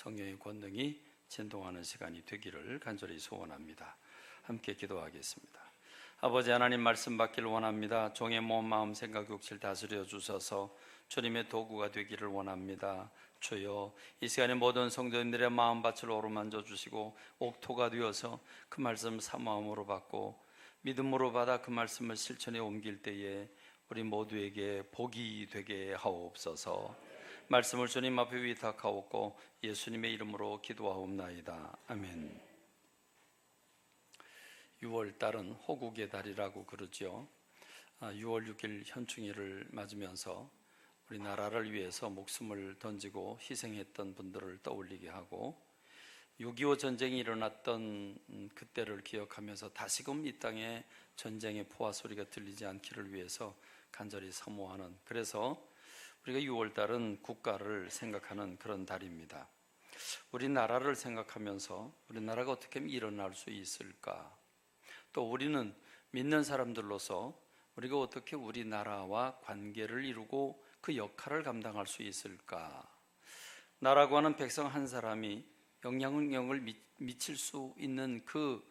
성령의 권능이 진동하는 시간이 되기를 간절히 소원합니다. 함께 기도하겠습니다. 아버지 하나님, 말씀 받기를 원합니다. 종의 몸, 마음, 생각, 육체를 다스려 주셔서 주님의 도구가 되기를 원합니다. 주여, 이 시간에 모든 성도님들의 마음밭을 어루만져 주시고 옥토가 되어서 그 말씀 사모함으로 받고 믿음으로 받아 그 말씀을 실천에 옮길 때에 우리 모두에게 복이 되게 하옵소서. 말씀을 주님 앞에 위탁하옵고 예수님의 이름으로 기도하옵나이다. 아멘. 6월달은 호국의 달이라고 그러죠. 6월 6일 현충일을 맞으면서 우리나라를 위해서 목숨을 던지고 희생했던 분들을 떠올리게 하고 6.25 전쟁이 일어났던 그때를 기억하면서 다시금 이 땅에 전쟁의 포화 소리가 들리지 않기를 위해서 간절히 사모하는, 그래서 우리가 6월달은 국가를 생각하는 그런 달입니다. 우리나라를 생각하면서 우리나라가 어떻게 일어날 수 있을까? 또 우리는 믿는 사람들로서 우리가 어떻게 우리나라와 관계를 이루고 그 역할을 감당할 수 있을까? 나라고 하는 백성 한 사람이 영향력을 미칠 수 있는 그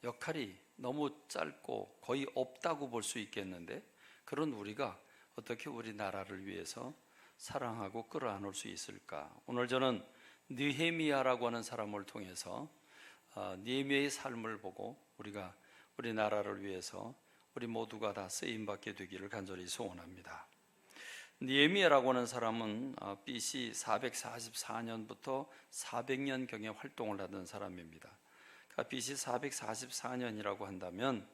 역할이 너무 짧고 거의 없다고 볼 수 있겠는데, 그런 우리가 어떻게 우리나라를 위해서 사랑하고 끌어안을 수 있을까? 오늘 저는 느헤미야라고 하는 사람을 통해서 느헤미야의 삶을 보고 우리가 우리나라를 위해서 우리 모두가 다 쓰임받게 되기를 간절히 소원합니다. 느헤미야라고 하는 사람은 BC 444년부터 400년경에 활동을 하던 사람입니다. 그러니까 BC 444년이라고 한다면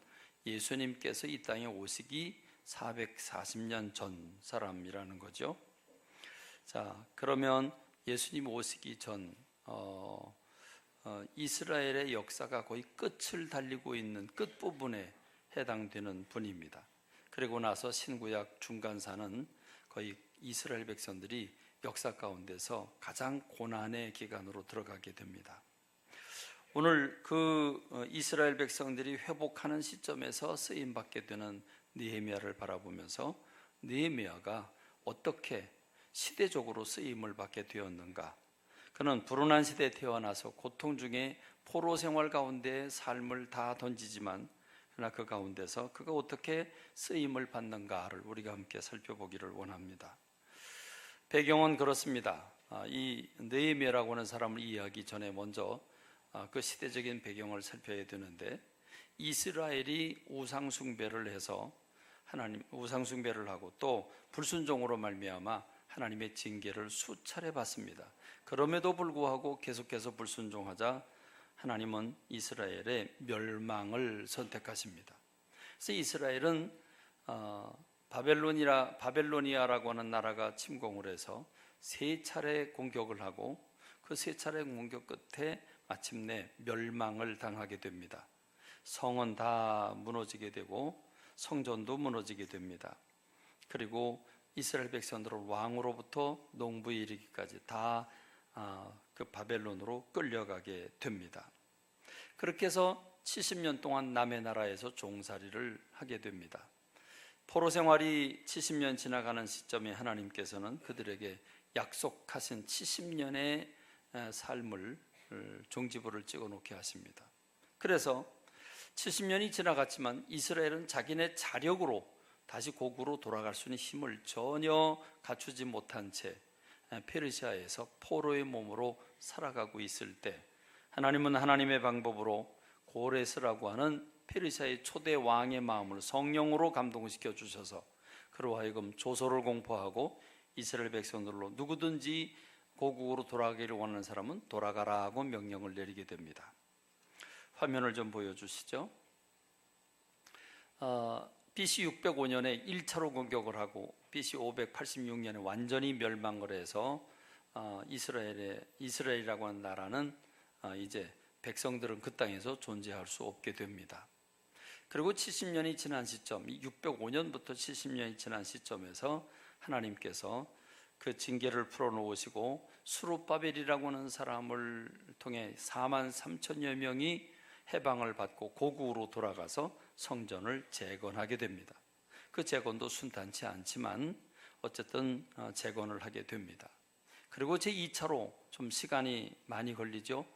예수님께서 이 땅에 오시기 440년 전 사람이라는 거죠. 자, 그러면 예수님 오시기 전 이스라엘의 역사가 거의 끝을 달리고 있는 끝부분에 해당되는 분입니다. 그리고 나서 신구약 중간사는 거의 이스라엘 백성들이 역사 가운데서 가장 고난의 기간으로 들어가게 됩니다. 오늘 그 이스라엘 백성들이 회복하는 시점에서 쓰임받게 되는 느헤미야를 바라보면서 느헤미야가 어떻게 시대적으로 쓰임을 받게 되었는가? 그는 불운한 시대에 태어나서 고통 중에 포로 생활 가운데 삶을 다 던지지만 그러나 그 가운데서 그가 어떻게 쓰임을 받는가를 우리가 함께 살펴보기를 원합니다. 배경은 그렇습니다. 이 느헤미야라고 하는 사람을 이해하기 전에 먼저 그 시대적인 배경을 살펴야 되는데, 이스라엘이 우상 숭배를 해서 우상 숭배를 하고 또 불순종으로 말미암아 하나님의 징계를 수차례 받습니다. 그럼에도 불구하고 계속해서 불순종하자 하나님은 이스라엘의 멸망을 선택하십니다. 그래서 이스라엘은 바벨로니아라고 하는 나라가 침공을 해서 세 차례 공격을 하고 그 세 차례 공격 끝에 마침내 멸망을 당하게 됩니다. 성은 다 무너지게 되고 성전도 무너지게 됩니다. 그리고 이스라엘 백성들은 왕으로부터 농부에 이르기까지 다 그 바벨론으로 끌려가게 됩니다. 그렇게 해서 70년 동안 남의 나라에서 종살이를 하게 됩니다. 포로 생활이 70년 지나가는 시점에 하나님께서는 그들에게 약속하신 70년의 삶을 종지부를 찍어놓게 하십니다. 그래서 70년이 지나갔지만 이스라엘은 자기네 자력으로 다시 고국으로 돌아갈 수 있는 힘을 전혀 갖추지 못한 채 페르시아에서 포로의 몸으로 살아가고 있을 때, 하나님은 하나님의 방법으로 고레스라고 하는 페르시아의 초대 왕의 마음을 성령으로 감동시켜 주셔서 그로 하여금 조소를 공포하고 이스라엘 백성들로 누구든지 고국으로 돌아가기를 원하는 사람은 돌아가라고 명령을 내리게 됩니다. 화면을 좀 보여주시죠. BC 605년에 1차로 공격을 하고 BC 586년에 완전히 멸망을 해서 이스라엘이라고 하는 나라는 이제 백성들은 그 땅에서 존재할 수 없게 됩니다. 그리고 70년이 지난 시점, 605년부터 70년이 지난 시점에서 하나님께서 그 징계를 풀어놓으시고 수룹바벨이라고 하는 사람을 통해 4만 3천여 명이 해방을 받고 고국으로 돌아가서 성전을 재건하게 됩니다. 그 재건도 순탄치 않지만 어쨌든 재건을 하게 됩니다. 그리고 제2차로 좀 시간이 많이 걸리죠.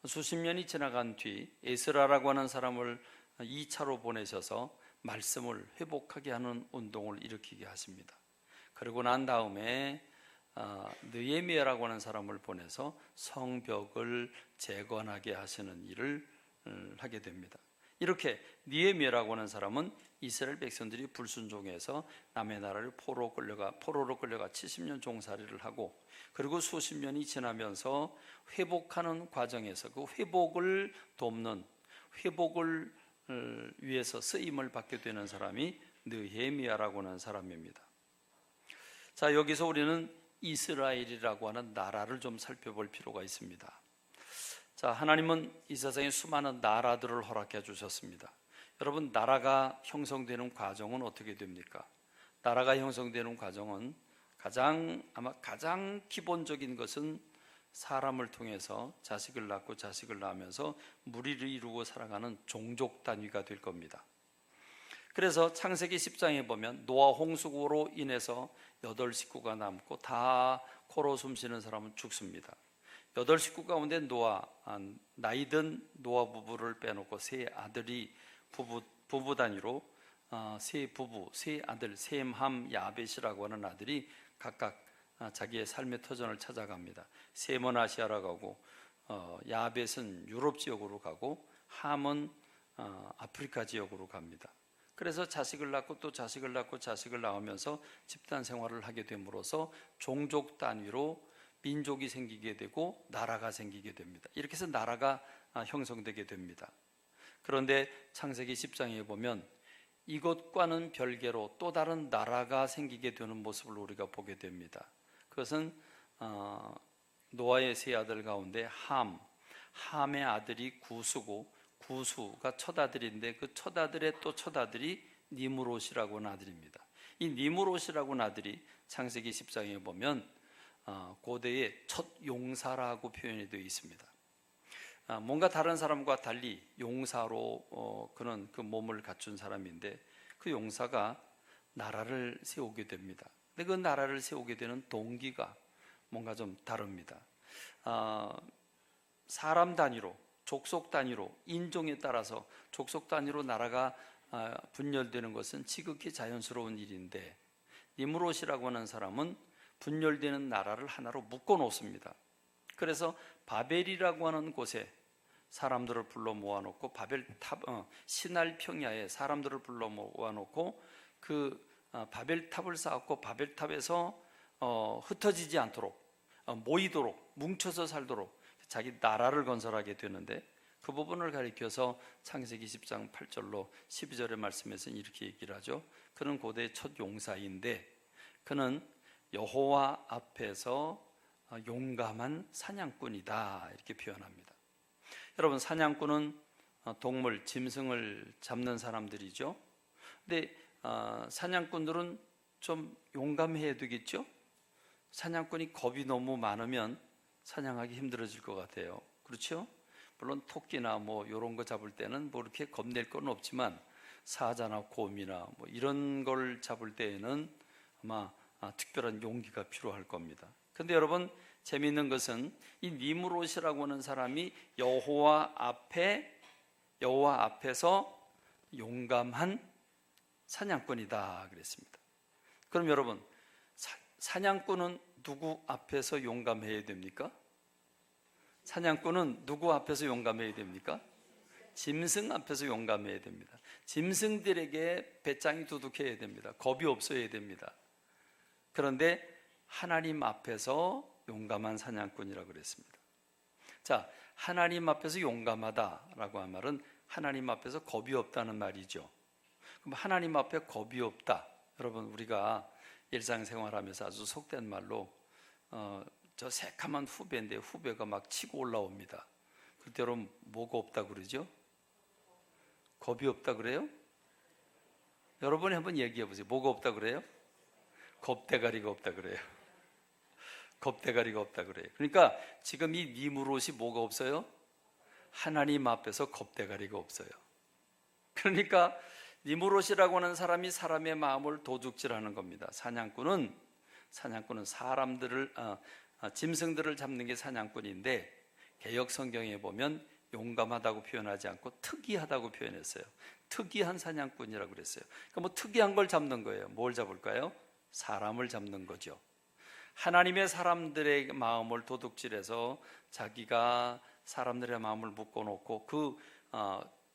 수십 년이 지나간 뒤 에스라라고 하는 사람을 2차로 보내셔서 말씀을 회복하게 하는 운동을 일으키게 하십니다. 그리고 난 다음에 느헤미야라고 하는 사람을 보내서 성벽을 재건하게 하시는 일을 하게 됩니다. 이렇게 느헤미야라고 하는 사람은 이스라엘 백성들이 불순종해서 남의 나라를 포로로 끌려가 70년 종살이를 하고, 그리고 수십 년이 지나면서 회복하는 과정에서 그 회복을 돕는, 회복을 위해서 쓰임을 받게 되는 사람이 느헤미야라고 하는 사람입니다. 자, 여기서 우리는 이스라엘이라고 하는 나라를 좀 살펴볼 필요가 있습니다. 자, 하나님은 이 세상에 수많은 나라들을 허락해 주셨습니다. 여러분, 나라가 형성되는 과정은 어떻게 됩니까? 나라가 형성되는 과정은 가장 기본적인 것은 사람을 통해서 자식을 낳고 자식을 낳으면서 무리를 이루고 살아가는 종족 단위가 될 겁니다. 그래서 창세기 10장에 보면 노아 홍수로 인해서 8식구가 남고 다 코로 숨쉬는 사람은 죽습니다. 8식구 가운데 나이든 노아 부부를 빼놓고 세 아들이 부부 단위로 세 아들 셈, 함, 야벳이라고 하는 아들이 각각 자기의 삶의 터전을 찾아갑니다. 셈은 아시아로 가고 야벳은 유럽 지역으로 가고 함은 아프리카 지역으로 갑니다. 그래서 자식을 낳고 또 자식을 낳고 자식을 낳으면서 집단 생활을 하게 됨으로써 종족 단위로 민족이 생기게 되고 나라가 생기게 됩니다. 이렇게 해서 나라가 형성되게 됩니다. 그런데 창세기 10장에 보면 이것과는 별개로 또 다른 나라가 생기게 되는 모습을 우리가 보게 됩니다. 그것은 노아의 세 아들 가운데 함의 아들이 구수고, 구수가 첫 아들인데 그 첫 아들의 또 첫 아들이 니므롯이라고 하는 아들입니다. 이 니므롯이라고 하는 아들이 창세기 10장에 보면 고대의 첫 용사라고 표현이 되어 있습니다. 뭔가 다른 사람과 달리 용사로 그는 그 몸을 갖춘 사람인데, 그 용사가 나라를 세우게 됩니다. 근데 그 나라를 세우게 되는 동기가 뭔가 좀 다릅니다. 사람 단위로, 족속 단위로, 인종에 따라서 족속 단위로 나라가 분열되는 것은 지극히 자연스러운 일인데, 니므롯이라고 하는 사람은 분열되는 나라를 하나로 묶어 놓습니다. 그래서 바벨이라고 하는 곳에 사람들을 불러 모아놓고 시날 평야에 사람들을 불러 모아놓고 그 바벨탑을 쌓았고, 바벨탑에서 흩어지지 않도록 모이도록 뭉쳐서 살도록 자기 나라를 건설하게 되는데, 그 부분을 가리켜서 창세기 10장 8절로 12절의 말씀에서는 이렇게 얘기를 하죠. 그는 고대의 첫 용사인데 그는 여호와 앞에서 용감한 사냥꾼이다, 이렇게 표현합니다. 여러분, 사냥꾼은 동물, 짐승을 잡는 사람들이죠. 근데 사냥꾼들은 좀 용감해야 되겠죠. 사냥꾼이 겁이 너무 많으면 사냥하기 힘들어질 것 같아요. 그렇죠? 물론 토끼나 뭐 이런 거 잡을 때는 뭐 이렇게 겁낼 건 없지만 사자나 곰이나 뭐 이런 걸 잡을 때에는 아마 특별한 용기가 필요할 겁니다. 근데 여러분, 재미있는 것은 이 니므롯이라고 하는 사람이 여호와 앞에서 용감한 사냥꾼이다 그랬습니다. 그럼 여러분, 사냥꾼은 누구 앞에서 용감해야 됩니까? 사냥꾼은 누구 앞에서 용감해야 됩니까? 짐승 앞에서 용감해야 됩니다. 짐승들에게 배짱이 두둑해야 됩니다. 겁이 없어야 됩니다. 그런데 하나님 앞에서 용감한 사냥꾼이라고 그랬습니다. 자, 하나님 앞에서 용감하다라고 한 말은 하나님 앞에서 겁이 없다는 말이죠. 그럼 하나님 앞에 겁이 없다. 여러분, 우리가 일상생활하면서 아주 속된 말로 저 새카만 후배인데 후배가 막 치고 올라옵니다. 그때 여러분, 뭐가 없다 그러죠? 겁이 없다 그래요? 여러분이 한번 얘기해 보세요. 뭐가 없다 그래요? 겁대가리가 없다 그래요. 겁대가리가 없다 그래요. 그러니까 지금 이 니므롯이 뭐가 없어요? 하나님 앞에서 겁대가리가 없어요. 그러니까 니므롯이라고 하는 사람이 사람의 마음을 도둑질하는 겁니다. 사냥꾼은 사람들을 짐승들을 잡는 게 사냥꾼인데 개역 성경에 보면 용감하다고 표현하지 않고 특이하다고 표현했어요. 특이한 사냥꾼이라고 그랬어요. 그러니까 뭐 특이한 걸 잡는 거예요. 뭘 잡을까요? 사람을 잡는 거죠. 하나님의 사람들의 마음을 도둑질해서 자기가 사람들의 마음을 묶어놓고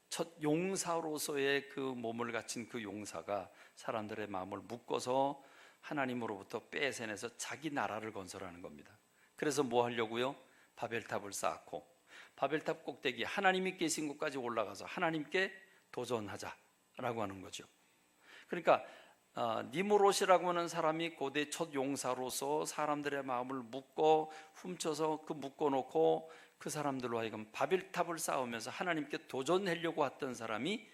첫 용사로서의 그 몸을 갖춘 그 용사가 사람들의 마음을 묶어서 하나님으로부터 빼앗아내서 자기 나라를 건설하는 겁니다. 그래서 뭐 하려고요? 바벨탑을 쌓고 바벨탑 꼭대기 하나님이 계신 곳까지 올라가서 하나님께 도전하자라고 하는 거죠. 그러니까 니무롯이라고 하는 사람이 고대 첫 용사로서 사람들의 마음을 훔쳐서 묶어놓고 그 사람들로 하여금 바벨탑을 쌓으면서 하나님께 도전하려고 했던 사람이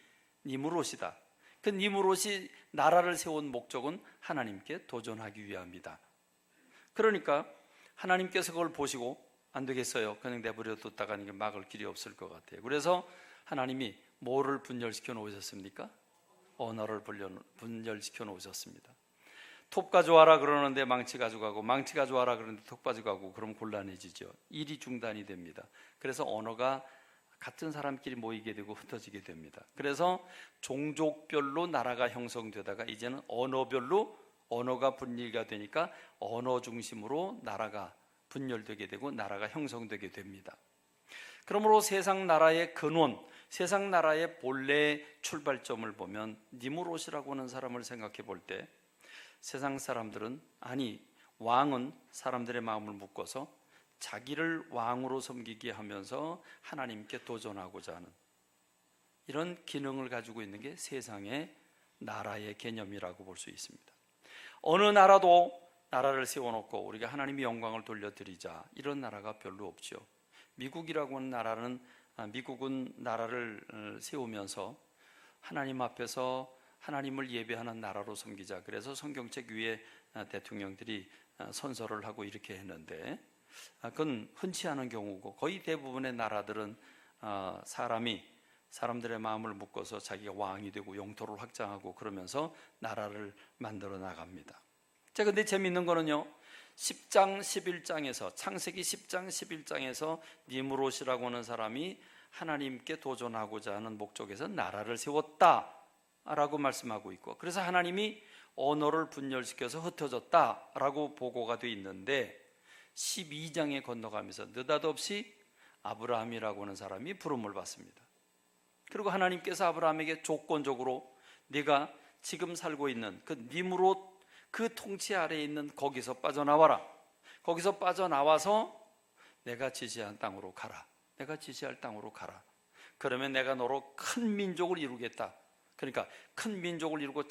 니무롯이다. 그 니무롯이 나라를 세운 목적은 하나님께 도전하기 위함이다. 그러니까 하나님께서 그걸 보시고 안 되겠어요. 그냥 내버려 뒀다가 이게 막을 길이 없을 것 같아요. 그래서 하나님이 뭐를 분열시켜 놓으셨습니까? 언어를 분열시켜 놓으셨습니다. 톱 가져와라 그러는데 망치 가져가고, 망치 가져와라 그러는데 톱 가져가고, 그럼 곤란해지죠. 일이 중단이 됩니다. 그래서 언어가 같은 사람끼리 모이게 되고 흩어지게 됩니다. 그래서 종족별로 나라가 형성되다가 이제는 언어별로 언어가 분리가 되니까 언어 중심으로 나라가 분열되게 되고 나라가 형성되게 됩니다. 그러므로 세상 나라의 근원, 세상 나라의 본래 출발점을 보면 니무롯이라고 하는 사람을 생각해 볼 때 세상 사람들은, 왕은 사람들의 마음을 묶어서 자기를 왕으로 섬기게 하면서 하나님께 도전하고자 하는 이런 기능을 가지고 있는 게 세상의 나라의 개념이라고 볼 수 있습니다. 어느 나라도 나라를 세워놓고 우리가 하나님의 영광을 돌려드리자 이런 나라가 별로 없죠. 미국이라고 하는 나라는 미국은 나라를 세우면서 하나님 앞에서 하나님을 예배하는 나라로 섬기자. 그래서 성경책 위에 대통령들이 선서를 하고 이렇게 했는데 그건 흔치 않은 경우고 거의 대부분의 나라들은 사람들의 마음을 묶어서 자기가 왕이 되고 영토를 확장하고 그러면서 나라를 만들어 나갑니다. 자, 근데 재미있는 거는요, 10장 11장에서 창세기 10장 11장에서 니무롯이라고 하는 사람이 하나님께 도전하고자 하는 목적에서 나라를 세웠다라고 말씀하고 있고, 그래서 하나님이 언어를 분열시켜서 흩어졌다라고 보고가 되어 있는데 12장에 건너가면서 느닷없이 아브라함이라고 하는 사람이 부름을 받습니다. 그리고 하나님께서 아브라함에게 조건적으로 네가 지금 살고 있는 그 니무롯 그 통치 아래에 있는 거기서 빠져나와라. 거기서 빠져나와서 내가 지시한 땅으로 가라. 내가 지시할 땅으로 가라. 그러면 내가 너로 큰 민족을 이루겠다. 그러니까 큰 민족을 이루고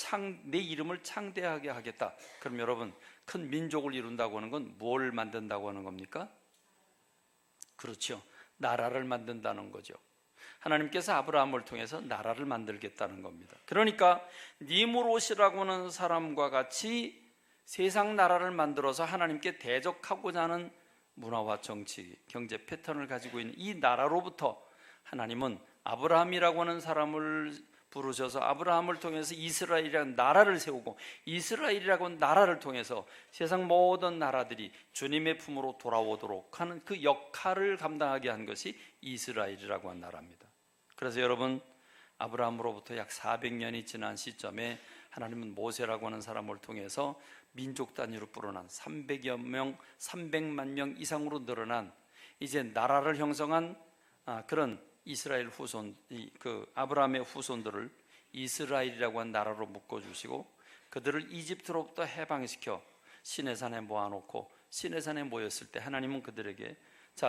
내 이름을 창대하게 하겠다. 그럼 여러분, 큰 민족을 이룬다고 하는 건 뭘 만든다고 하는 겁니까? 그렇죠. 나라를 만든다는 거죠. 하나님께서 아브라함을 통해서 나라를 만들겠다는 겁니다. 그러니까 니무롯이라고 하는 사람과 같이 세상 나라를 만들어서 하나님께 대적하고자 하는 문화와 정치, 경제 패턴을 가지고 있는 이 나라로부터 하나님은 아브라함이라고 하는 사람을 부르셔서 아브라함을 통해서 이스라엘이라는 나라를 세우고, 이스라엘이라고 하는 나라를 통해서 세상 모든 나라들이 주님의 품으로 돌아오도록 하는 그 역할을 감당하게 한 것이 이스라엘이라고 하는 나라입니다. 그래서 여러분, 아브라함으로부터 약 400년이 지난 시점에 하나님은 모세라고 하는 사람을 통해서 민족 단위로 불어난 300만 명 이상으로 늘어난 이제 나라를 형성한 그런 이스라엘 그 아브라함의 후손들을 이스라엘이라고 한 나라로 묶어주시고 그들을 이집트로부터 해방시켜 시내산에 모아놓고 시내산에 모였을 때 하나님은 그들에게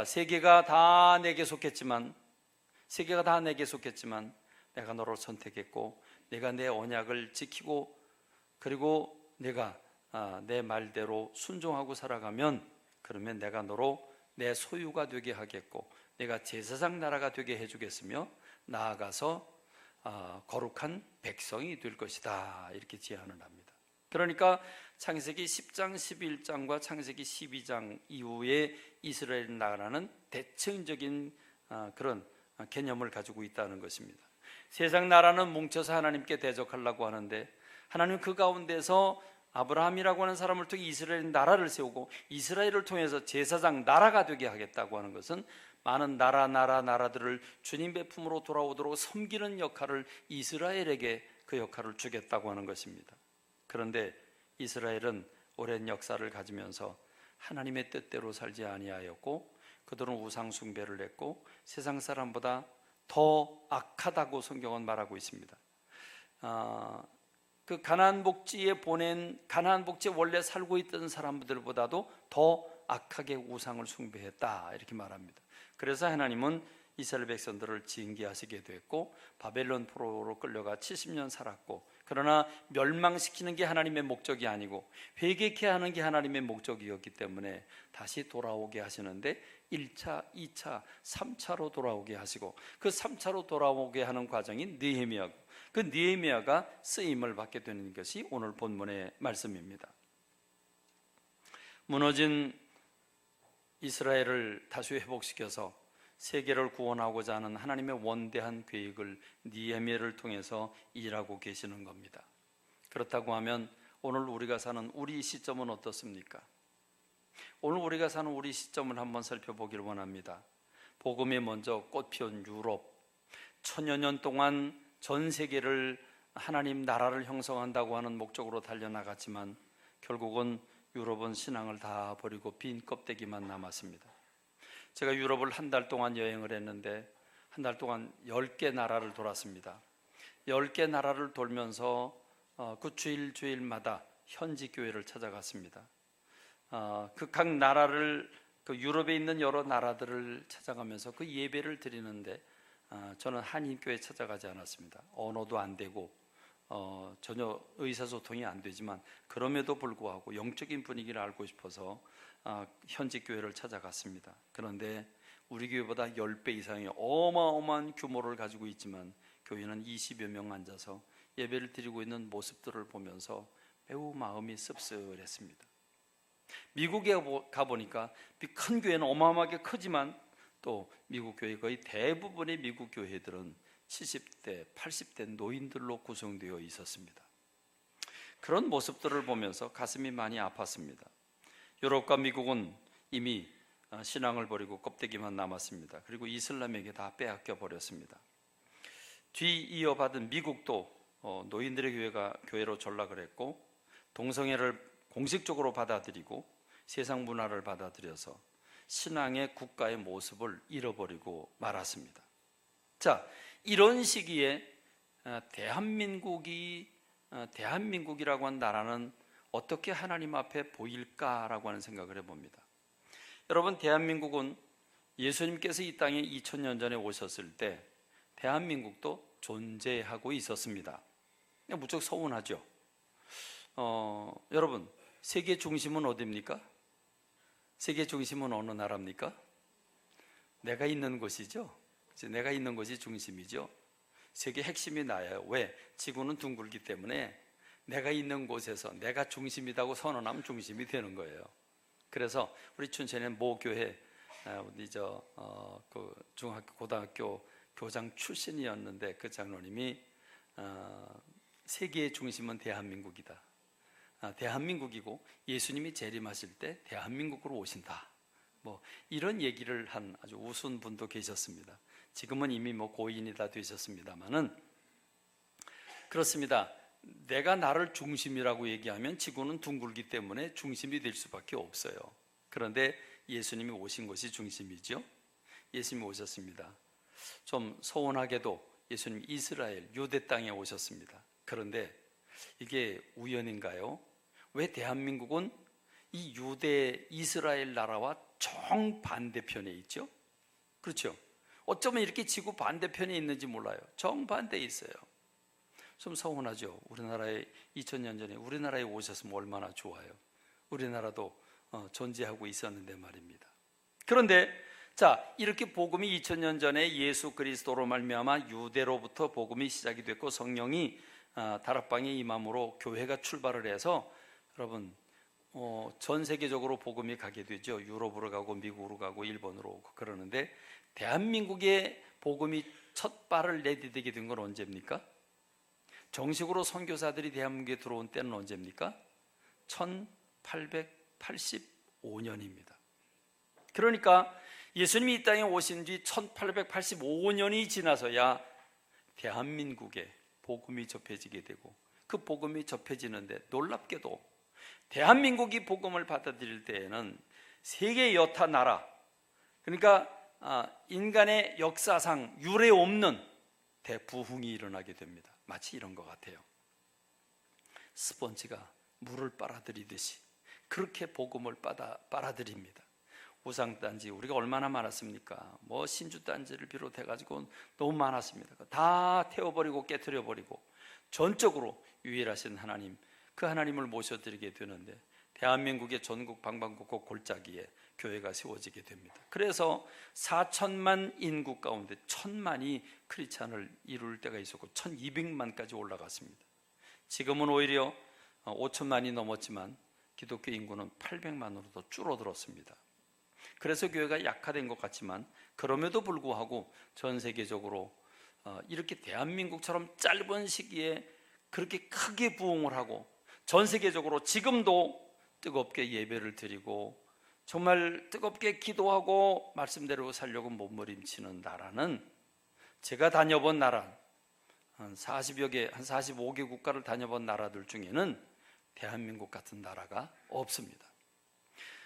세계가 다 내게 속했지만 내가 너를 선택했고 내가 내 언약을 지키고 그리고 내가 내 말대로 순종하고 살아가면 그러면 내가 너로 내 소유가 되게 하겠고 내가 제사장 나라가 되게 해주겠으며 나아가서 거룩한 백성이 될 것이다, 이렇게 제안을 합니다. 그러니까 창세기 10장 11장과 창세기 12장 이후에 이스라엘 나라는 대칭적인 그런 개념을 가지고 있다는 것입니다. 세상 나라는 뭉쳐서 하나님께 대적하려고 하는데 하나님은 그 가운데서 아브라함이라고 하는 사람을 통해 이스라엘 나라를 세우고 이스라엘을 통해서 제사장 나라가 되게 하겠다고 하는 것은 많은 나라들을 주님의 품으로 돌아오도록 섬기는 역할을 이스라엘에게 그 역할을 주겠다고 하는 것입니다. 그런데 이스라엘은 오랜 역사를 가지면서 하나님의 뜻대로 살지 아니하였고 그들은 우상 숭배를 했고 세상 사람보다 더 악하다고 성경은 말하고 있습니다. 그 가나안 복지에 원래 살고 있던 사람들보다도 더 악하게 우상을 숭배했다 이렇게 말합니다. 그래서 하나님은 이스라엘 백성들을 징계하시게 됐고 바벨론 포로로 끌려가 70년 살았고, 그러나 멸망시키는 게 하나님의 목적이 아니고 회개케 하는 게 하나님의 목적이었기 때문에 다시 돌아오게 하시는데 1차, 2차, 3차로 돌아오게 하시고 그 3차로 돌아오게 하는 과정이 느헤미야고 그 느헤미야가 쓰임을 받게 되는 것이 오늘 본문의 말씀입니다. 무너진 이스라엘을 다시 회복시켜서 세계를 구원하고자 하는 하나님의 원대한 계획을 느헤미야를 통해서 일하고 계시는 겁니다. 그렇다고 하면 오늘 우리가 사는 우리 시점은 어떻습니까? 오늘 우리가 사는 우리 시점을 한번 살펴보길 원합니다. 복음이 먼저 꽃피운 유럽, 천여 년 동안 전 세계를 하나님 나라를 형성한다고 하는 목적으로 달려나갔지만 결국은 유럽은 신앙을 다 버리고 빈 껍데기만 남았습니다. 제가 유럽을 한 달 동안 여행을 했는데 한 달 동안 10개 나라를 돌았습니다. 10개 나라를 돌면서 그 주일마다 현지 교회를 찾아갔습니다. 그 각 나라를, 그 유럽에 있는 여러 나라들을 찾아가면서 그 예배를 드리는데 저는 한인교회 찾아가지 않았습니다. 언어도 안 되고 전혀 의사소통이 안 되지만 그럼에도 불구하고 영적인 분위기를 알고 싶어서 현지 교회를 찾아갔습니다. 그런데 우리 교회보다 10배 이상의 어마어마한 규모를 가지고 있지만 교회는 20여 명 앉아서 예배를 드리고 있는 모습들을 보면서 매우 마음이 씁쓸했습니다. 미국에 가보니까 큰 교회는 어마어마하게 크지만 또 미국 교회 거의 대부분의 미국 교회들은 70대, 80대 노인들로 구성되어 있었습니다. 그런 모습들을 보면서 가슴이 많이 아팠습니다. 유럽과 미국은 이미 신앙을 버리고 껍데기만 남았습니다. 그리고 이슬람에게 다 빼앗겨 버렸습니다. 뒤이어받은 미국도 노인들의 교회로 전락을 했고 동성애를 공식적으로 받아들이고 세상 문화를 받아들여서 신앙의 국가의 모습을 잃어버리고 말았습니다. 자, 이런 시기에 대한민국이라고 하는 나라는 어떻게 하나님 앞에 보일까라고 하는 생각을 해봅니다. 여러분, 대한민국은 예수님께서 이 땅에 2000년 전에 오셨을 때 대한민국도 존재하고 있었습니다. 무척 서운하죠. 여러분, 세계 중심은 어디입니까? 세계 중심은 어느 나라입니까? 내가 있는 곳이죠. 내가 있는 곳이 중심이죠. 세계 핵심이 나예요. 왜? 지구는 둥글기 때문에 내가 있는 곳에서 내가 중심이라고 선언하면 중심이 되는 거예요. 그래서 우리 춘천의 모 교회 그 중학교 고등학교 교장 출신이었는데 그 장로님이 세계의 중심은 대한민국이다. 대한민국이고 예수님이 재림하실 때 대한민국으로 오신다. 뭐 이런 얘기를 한 아주 우스운 분도 계셨습니다. 지금은 이미 고인이 다 되셨습니다만은 그렇습니다. 내가 나를 중심이라고 얘기하면 지구는 둥글기 때문에 중심이 될 수밖에 없어요. 그런데 예수님이 오신 것이 중심이죠. 예수님이 오셨습니다. 좀 서운하게도 예수님 이스라엘 유대 땅에 오셨습니다. 그런데 이게 우연인가요? 왜 대한민국은 이 유대 이스라엘 나라와 정반대편에 있죠? 그렇죠? 어쩌면 이렇게 지구 반대편에 있는지 몰라요. 정반대에 있어요. 좀 서운하죠. 우리나라에 2000년 전에 우리나라에 오셨으면 얼마나 좋아요. 우리나라도 존재하고 있었는데 말입니다. 그런데 자, 이렇게 복음이 2000년 전에 예수 그리스도로 말미암아 유대로부터 복음이 시작이 됐고 성령이 다락방에 임함으로 교회가 출발을 해서 여러분 전 세계적으로 복음이 가게 되죠. 유럽으로 가고 미국으로 가고 일본으로 오고 그러는데 대한민국의 복음이 첫 발을 내디디게 된 건 언제입니까? 정식으로 선교사들이 대한민국에 들어온 때는 언제입니까? 1885년입니다. 그러니까 예수님이 이 땅에 오신 뒤 1885년이 지나서야 대한민국에 복음이 접해지게 되고, 그 복음이 접해지는데 놀랍게도 대한민국이 복음을 받아들일 때에는 세계 여타 나라, 그러니까 인간의 역사상 유례 없는 대부흥이 일어나게 됩니다. 마치 이런 것 같아요. 스펀지가 물을 빨아들이듯이 그렇게 복음을 빨아들입니다. 우상단지 우리가 얼마나 많았습니까? 신주단지를 비롯해가지고 너무 많았습니다. 다 태워버리고 깨트려버리고 전적으로 유일하신 하나님, 그 하나님을 모셔드리게 되는데 대한민국의 전국 방방곡곡 골짜기에 교회가 세워지게 됩니다. 그래서 4천만 인구 가운데 1,000만이 크리스찬을 이룰 때가 있었고 1,200만까지 올라갔습니다. 지금은 오히려 5천만이 넘었지만 기독교 인구는 800만으로 더 줄어들었습니다. 그래서 교회가 약화된 것 같지만 그럼에도 불구하고 전 세계적으로 이렇게 대한민국처럼 짧은 시기에 그렇게 크게 부흥을 하고 전 세계적으로 지금도 뜨겁게 예배를 드리고 정말 뜨겁게 기도하고 말씀대로 살려고 몸부림치는 나라는, 제가 다녀본 나라 한 40여 개, 한 45개 국가를 다녀본 나라들 중에는 대한민국 같은 나라가 없습니다.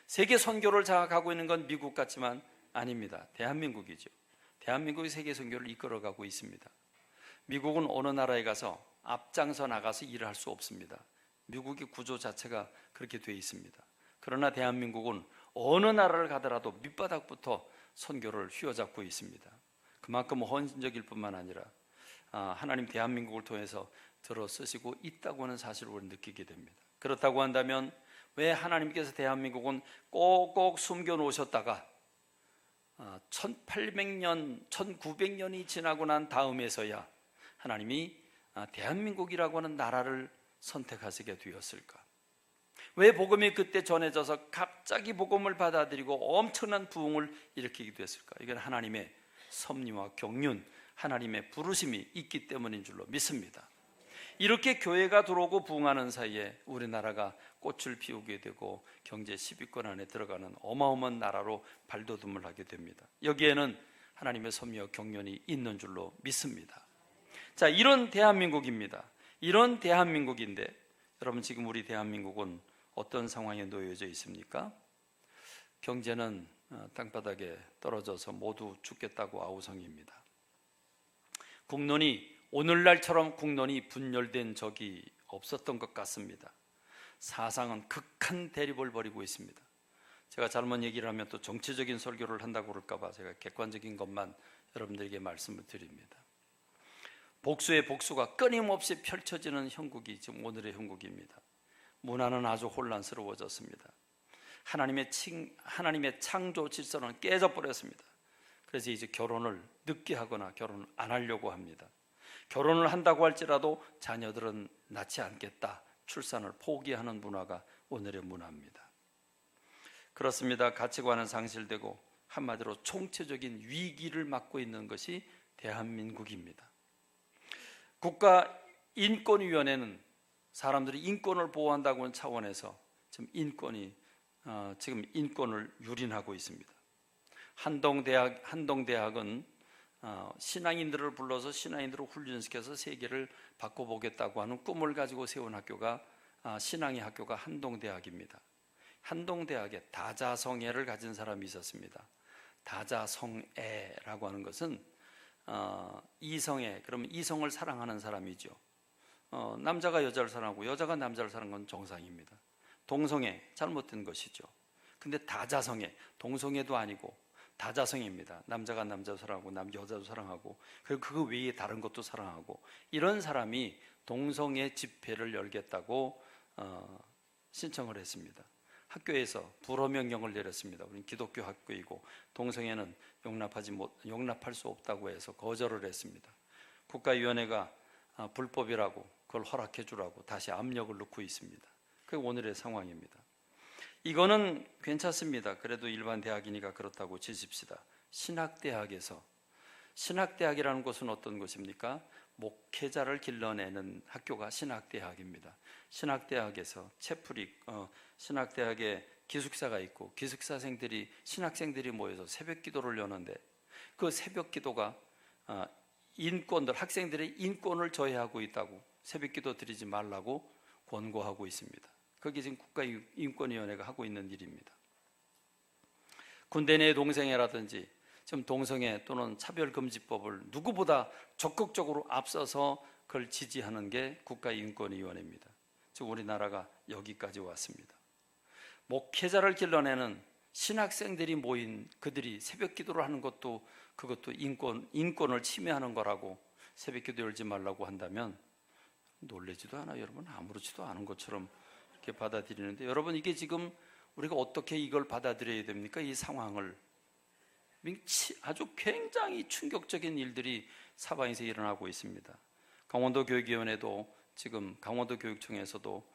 세계 선교를 장악하고 있는 건 미국 같지만 아닙니다. 대한민국이죠. 대한민국이 세계 선교를 이끌어가고 있습니다. 미국은 어느 나라에 가서 앞장서 나가서 일을 할 수 없습니다. 미국의 구조 자체가 그렇게 되어 있습니다. 그러나 대한민국은 어느 나라를 가더라도 밑바닥부터 선교를 휘어잡고 있습니다. 그만큼 헌신적일 뿐만 아니라 하나님 대한민국을 통해서 들어 쓰시고 있다고 하는 사실을 우리는 느끼게 됩니다. 그렇다고 한다면 왜 하나님께서 대한민국은 꼭꼭 숨겨 놓으셨다가 1800년, 1900년이 지나고 난 다음에서야 하나님이 대한민국이라고 하는 나라를 선택하시게 되었을까? 왜 복음이 그때 전해져서 갑자기 복음을 받아들이고 엄청난 부흥을 일으키게 됐을까? 이건 하나님의 섭리와 경륜, 하나님의 부르심이 있기 때문인 줄로 믿습니다. 이렇게 교회가 들어오고 부흥하는 사이에 우리나라가 꽃을 피우게 되고 경제 10위권 안에 들어가는 어마어마한 나라로 발돋움을 하게 됩니다. 여기에는 하나님의 섭리와 경륜이 있는 줄로 믿습니다. 자, 이런 대한민국입니다. 이런 대한민국인데 여러분, 지금 우리 대한민국은 어떤 상황에 놓여져 있습니까? 경제는 땅바닥에 떨어져서 모두 죽겠다고 아우성입니다. 국론이, 오늘날처럼 국론이 분열된 적이 없었던 것 같습니다. 사상은 극한 대립을 벌이고 있습니다. 제가 잘못 얘기를 하면 또 정치적인 설교를 한다고 그럴까 봐 제가 객관적인 것만 여러분들에게 말씀을 드립니다. 복수의 복수가 끊임없이 펼쳐지는 형국이 지금 오늘의 형국입니다. 문화는 아주 혼란스러워졌습니다. 하나님의 창조 질서는 깨져버렸습니다. 그래서 이제 결혼을 늦게 하거나 결혼을 안 하려고 합니다. 결혼을 한다고 할지라도 자녀들은 낳지 않겠다, 출산을 포기하는 문화가 오늘의 문화입니다. 그렇습니다. 가치관은 상실되고 한마디로 총체적인 위기를 맞고 있는 것이 대한민국입니다. 국가인권위원회는 사람들이 인권을 보호한다고 하는 차원에서 지금 인권을 유린하고 있습니다. 한동대학은 신앙인들을 불러서 신앙인들을 훈련시켜서 세계를 바꿔보겠다고 하는 꿈을 가지고 세운 학교가 신앙의 학교가 한동대학입니다. 한동대학에 다자성애를 가진 사람이 있었습니다. 다자성애라고 하는 것은 이성애, 그러면 이성을 사랑하는 사람이죠. 남자가 여자를 사랑하고 여자가 남자를 사랑하는 건 정상입니다. 동성애, 잘못된 것이죠. 근데 다자성애, 동성애도 아니고 다자성애입니다. 남자가 남자 사랑하고 여자도 사랑하고 그리고 그거 외에 다른 것도 사랑하고, 이런 사람이 동성애 집회를 열겠다고 신청을 했습니다. 학교에서 불허 명령을 내렸습니다. 우리는 기독교 학교이고 동성애는 용납할 수 없다고 해서 거절을 했습니다. 국가위원회가 불법이라고 그걸 허락해 주라고 다시 압력을 넣고 있습니다. 그게 오늘의 상황입니다. 이거는 괜찮습니다. 그래도 일반 대학이니까 그렇다고 치십시다. 신학대학에서 신학대학이라는 곳은 어떤 곳입니까? 목회자를 길러내는 학교가 신학대학입니다. 신학대학에서 신학대학에 기숙사가 있고 기숙사생들이 신학생들이 모여서 새벽 기도를 여는데 그 새벽 기도가 학생들의 인권을 저해하고 있다고 새벽 기도 드리지 말라고 권고하고 있습니다. 그게 지금 국가인권위원회가 하고 있는 일입니다. 군대 내 동성애라든지 지금 동성애 또는 차별금지법을 누구보다 적극적으로 앞서서 그걸 지지하는 게 국가인권위원회입니다. 즉 우리나라가 여기까지 왔습니다. 목회자를 길러내는 신학생들이 모인 그들이 새벽 기도를 하는 것도 그것도 인권을 침해하는 거라고 새벽 기도 열지 말라고 한다면 놀라지도 않아요. 여러분 아무렇지도 않은 것처럼 이렇게 받아들이는데 여러분 이게 지금 우리가 어떻게 이걸 받아들여야 됩니까? 이 상황을 아주 굉장히 충격적인 일들이 사방에서 일어나고 있습니다. 강원도 교육위원회도 지금 강원도 교육청에서도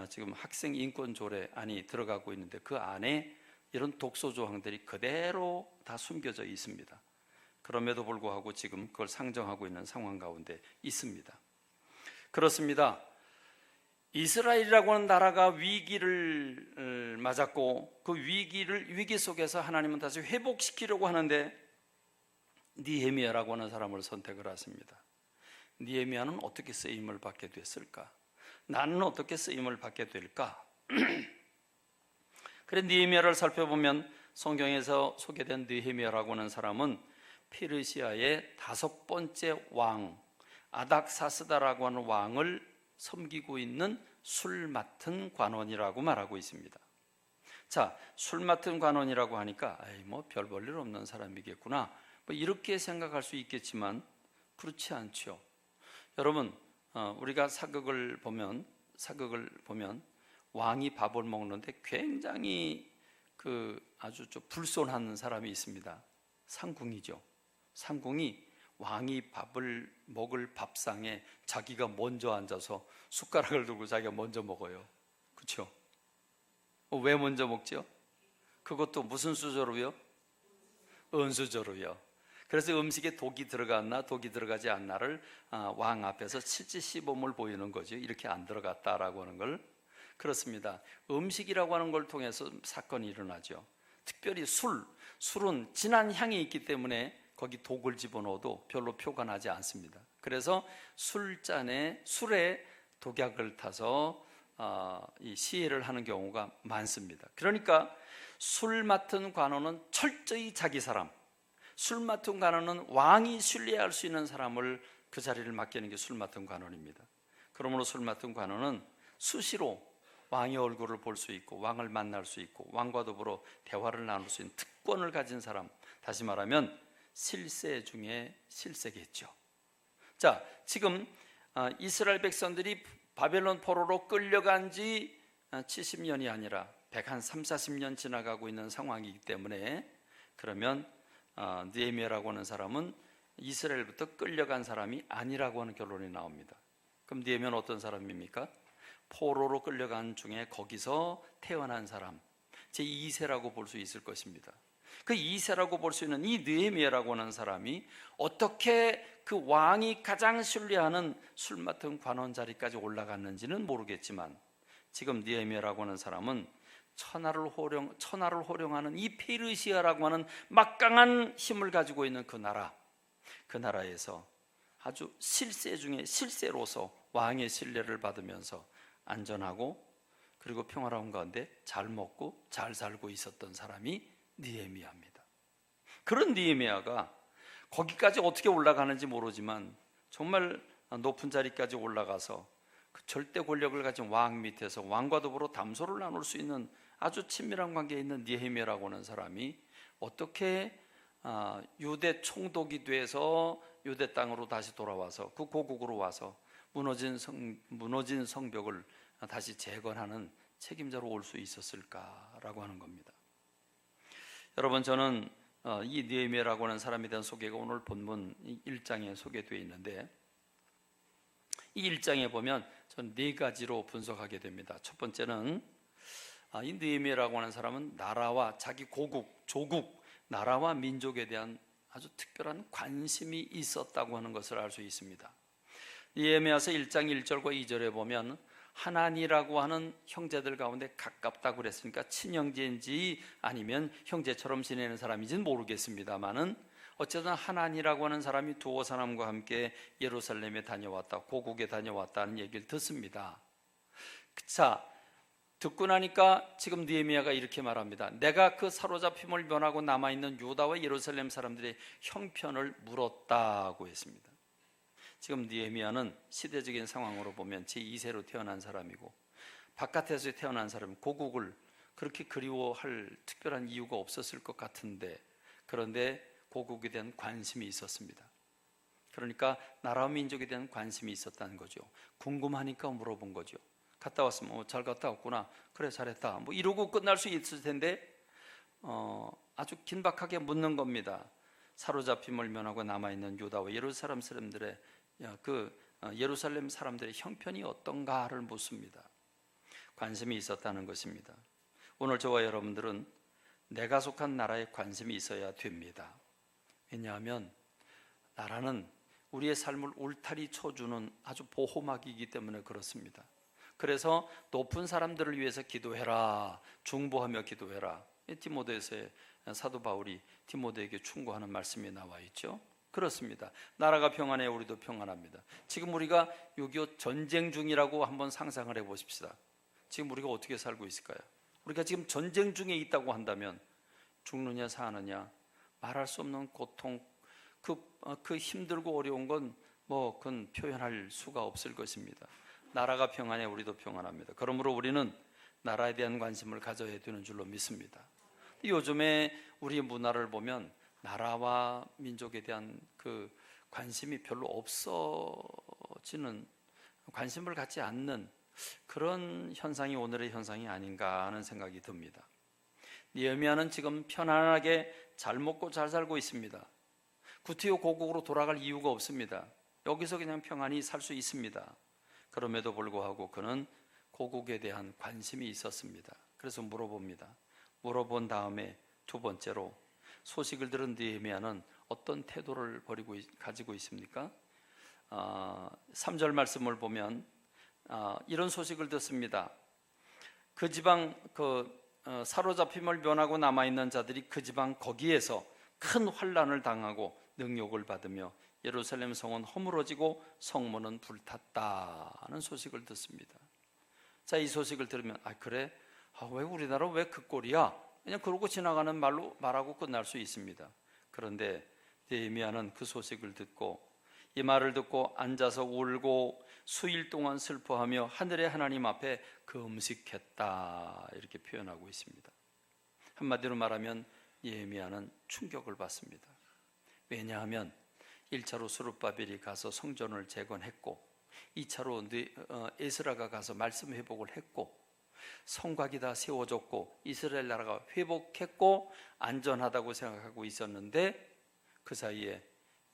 지금 학생 인권 조례안이 들어가고 있는데 그 안에 이런 독소 조항들이 그대로 다 숨겨져 있습니다. 그럼에도 불구하고 지금 그걸 상정하고 있는 상황 가운데 있습니다. 그렇습니다. 이스라엘이라고 하는 나라가 위기를 맞았고 그 위기 속에서 하나님은 다시 회복시키려고 하는데 느헤미야라고 하는 사람을 선택을 하십니다. 느헤미야는 어떻게 쓰임을 받게 됐을까? 나는 어떻게 쓰임을 받게 될까? 그래 느헤미야를 살펴보면 성경에서 소개된 느헤미야라고 하는 사람은 페르시아의 5번째 왕 아닥사스다라고 하는 왕을 섬기고 있는 술 맡은 관원이라고 말하고 있습니다. 자, 술 맡은 관원이라고 하니까 별 볼일 없는 사람이겠구나 이렇게 생각할 수 있겠지만 그렇지 않죠. 여러분 우리가 사극을 보면 왕이 밥을 먹는데 굉장히 아주 좀 불손한 사람이 있습니다. 상궁이죠. 상궁이 왕이 밥을 먹을 밥상에 자기가 먼저 앉아서 숟가락을 들고 자기가 먼저 먹어요. 그렇죠? 왜 먼저 먹죠? 그것도 무슨 수저로요? 은수저로요. 그래서 음식에 독이 들어갔나 독이 들어가지 않나를 왕 앞에서 실질시범을 보이는 거죠. 이렇게 안 들어갔다라고 하는 걸. 그렇습니다. 음식이라고 하는 걸 통해서 사건이 일어나죠. 특별히 술은 진한 향이 있기 때문에 거기 독을 집어넣어도 별로 표가 나지 않습니다. 그래서 술에 독약을 타서 이 시해를 하는 경우가 많습니다. 그러니까 술 맡은 관원은 철저히 자기 사람, 술 맡은 관원은 왕이 신뢰할 수 있는 사람을 그 자리를 맡기는 게 술 맡은 관원입니다. 그러므로 술 맡은 관원은 수시로 왕의 얼굴을 볼 수 있고 왕을 만날 수 있고 왕과 더불어 대화를 나눌 수 있는 특권을 가진 사람, 다시 말하면 실세 중에 실세겠죠. 자, 지금 이스라엘 백성들이 바벨론 포로로 끌려간 지 70년이 아니라 130-40년 지나가고 있는 상황이기 때문에 그러면 느헤미야라고 하는 사람은 이스라엘부터 끌려간 사람이 아니라고 하는 결론이 나옵니다. 그럼 느헤미야는 어떤 사람입니까? 포로로 끌려간 중에 거기서 태어난 사람, 제2세라고 볼 수 있을 것입니다. 그 2세라고 볼 수 있는 이 느헤미야라고 하는 사람이 어떻게 그 왕이 가장 신뢰하는 술 맡은 관원 자리까지 올라갔는지는 모르겠지만 지금 느헤미야라고 하는 사람은 천하를 호령하는 이 페르시아라고 하는 막강한 힘을 가지고 있는 그 나라에서 아주 실세 중에 실세로서 왕의 신뢰를 받으면서 안전하고 그리고 평화로운 가운데 잘 먹고 잘 살고 있었던 사람이 느헤미야입니다. 그런 느헤미야가 거기까지 어떻게 올라가는지 모르지만 정말 높은 자리까지 올라가서 그 절대 권력을 가진 왕 밑에서 왕과 더불어 담소를 나눌 수 있는 아주 친밀한 관계에 있는 느헤미야라고 하는 사람이 어떻게 유대 총독이 돼서 유대 땅으로 다시 돌아와서 그 고국으로 와서 무너진 성벽을 다시 재건하는 책임자로 올 수 있었을까라고 하는 겁니다. 여러분, 저는 이 느헤미야라고 하는 사람에 대한 소개가 오늘 본문 1장에 소개되어 있는데 이 1장에 보면 전 4가지로 분석하게 됩니다. 첫 번째는 이 느헤미야라고 하는 사람은 나라와 자기 조국, 나라와 민족에 대한 아주 특별한 관심이 있었다고 하는 것을 알 수 있습니다. 예레미야서 1장 1절과 2절에 보면 하나니라고 하는 형제들 가운데 가깝다고 그랬으니까 친형제인지 아니면 형제처럼 지내는 사람인지는 모르겠습니다만은 어쨌든 하나니라고 하는 사람이 두어 사람과 함께 예루살렘에 다녀왔다, 고국에 다녀왔다는 얘기를 듣습니다. 자, 듣고 나니까 지금 느헤미야가 이렇게 말합니다. 내가 그 사로잡힘을 면하고 남아있는 유다와 예루살렘 사람들의 형편을 물었다고 했습니다. 지금 느헤미야는 시대적인 상황으로 보면 제2세로 태어난 사람이고 바깥에서 태어난 사람은 고국을 그렇게 그리워할 특별한 이유가 없었을 것 같은데, 그런데 고국에 대한 관심이 있었습니다. 그러니까 나라와 민족에 대한 관심이 있었다는 거죠. 궁금하니까 물어본 거죠. 갔다 왔으면 잘 갔다 왔구나, 그래 잘했다, 뭐 이러고 끝날 수 있을 텐데 아주 긴박하게 묻는 겁니다. 사로잡힘을 면하고 남아있는 유다와 예루살렘 사람들의 예루살렘 사람들의 형편이 어떤가를 묻습니다. 관심이 있었다는 것입니다. 오늘 저와 여러분들은 내가 속한 나라에 관심이 있어야 됩니다. 왜냐하면 나라는 우리의 삶을 울타리 쳐주는 아주 보호막이기 때문에 그렇습니다. 그래서 높은 사람들을 위해서 기도해라, 중보하며 기도해라. 디모데에서의 사도 바울이 디모데에게 충고하는 말씀이 나와 있죠. 그렇습니다. 나라가 평안해 우리도 평안합니다. 지금 우리가 6.25 전쟁 중이라고 한번 상상을 해보십시다. 지금 우리가 어떻게 살고 있을까요? 우리가 지금 전쟁 중에 있다고 한다면 죽느냐 사느냐 말할 수 없는 고통, 그 힘들고 어려운 건 그건 표현할 수가 없을 것입니다. 나라가 평안해 우리도 평안합니다. 그러므로 우리는 나라에 대한 관심을 가져야 되는 줄로 믿습니다. 요즘에 우리 문화를 보면 나라와 민족에 대한 그 관심이 별로 없어지는, 관심을 갖지 않는 그런 현상이 오늘의 현상이 아닌가 하는 생각이 듭니다. 느헤미야는 지금 편안하게 잘 먹고 잘 살고 있습니다. 구티오 고국으로 돌아갈 이유가 없습니다. 여기서 그냥 평안히 살 수 있습니다. 그럼에도 불구하고 그는 고국에 대한 관심이 있었습니다. 그래서 물어봅니다. 물어본 다음에 두 번째로 소식을 들은 느헤미야는 어떤 태도를 가지고 있습니까? 3절 말씀을 보면 이런 소식을 듣습니다. 그 지방 사로잡힘을 면하고 남아있는 자들이 그 지방 거기에서 큰 환난을 당하고 능욕을 받으며 예루살렘 성은 허물어지고 성문은 불탔다는 소식을 듣습니다. 자, 이 소식을 들으면 그래? 왜 우리나라 왜 그 꼴이야? 그냥 그러고 지나가는 말로 말하고 끝날 수 있습니다. 그런데 느헤미야는 그 소식을 듣고 이 말을 듣고 앉아서 울고 수일 동안 슬퍼하며 하늘의 하나님 앞에 금식했다, 이렇게 표현하고 있습니다. 한마디로 말하면 느헤미야는 충격을 받습니다. 왜냐하면 1차로 스룹바벨이 가서 성전을 재건했고 2차로 에스라가 가서 말씀 회복을 했고 성곽이 다 세워졌고 이스라엘 나라가 회복했고 안전하다고 생각하고 있었는데 그 사이에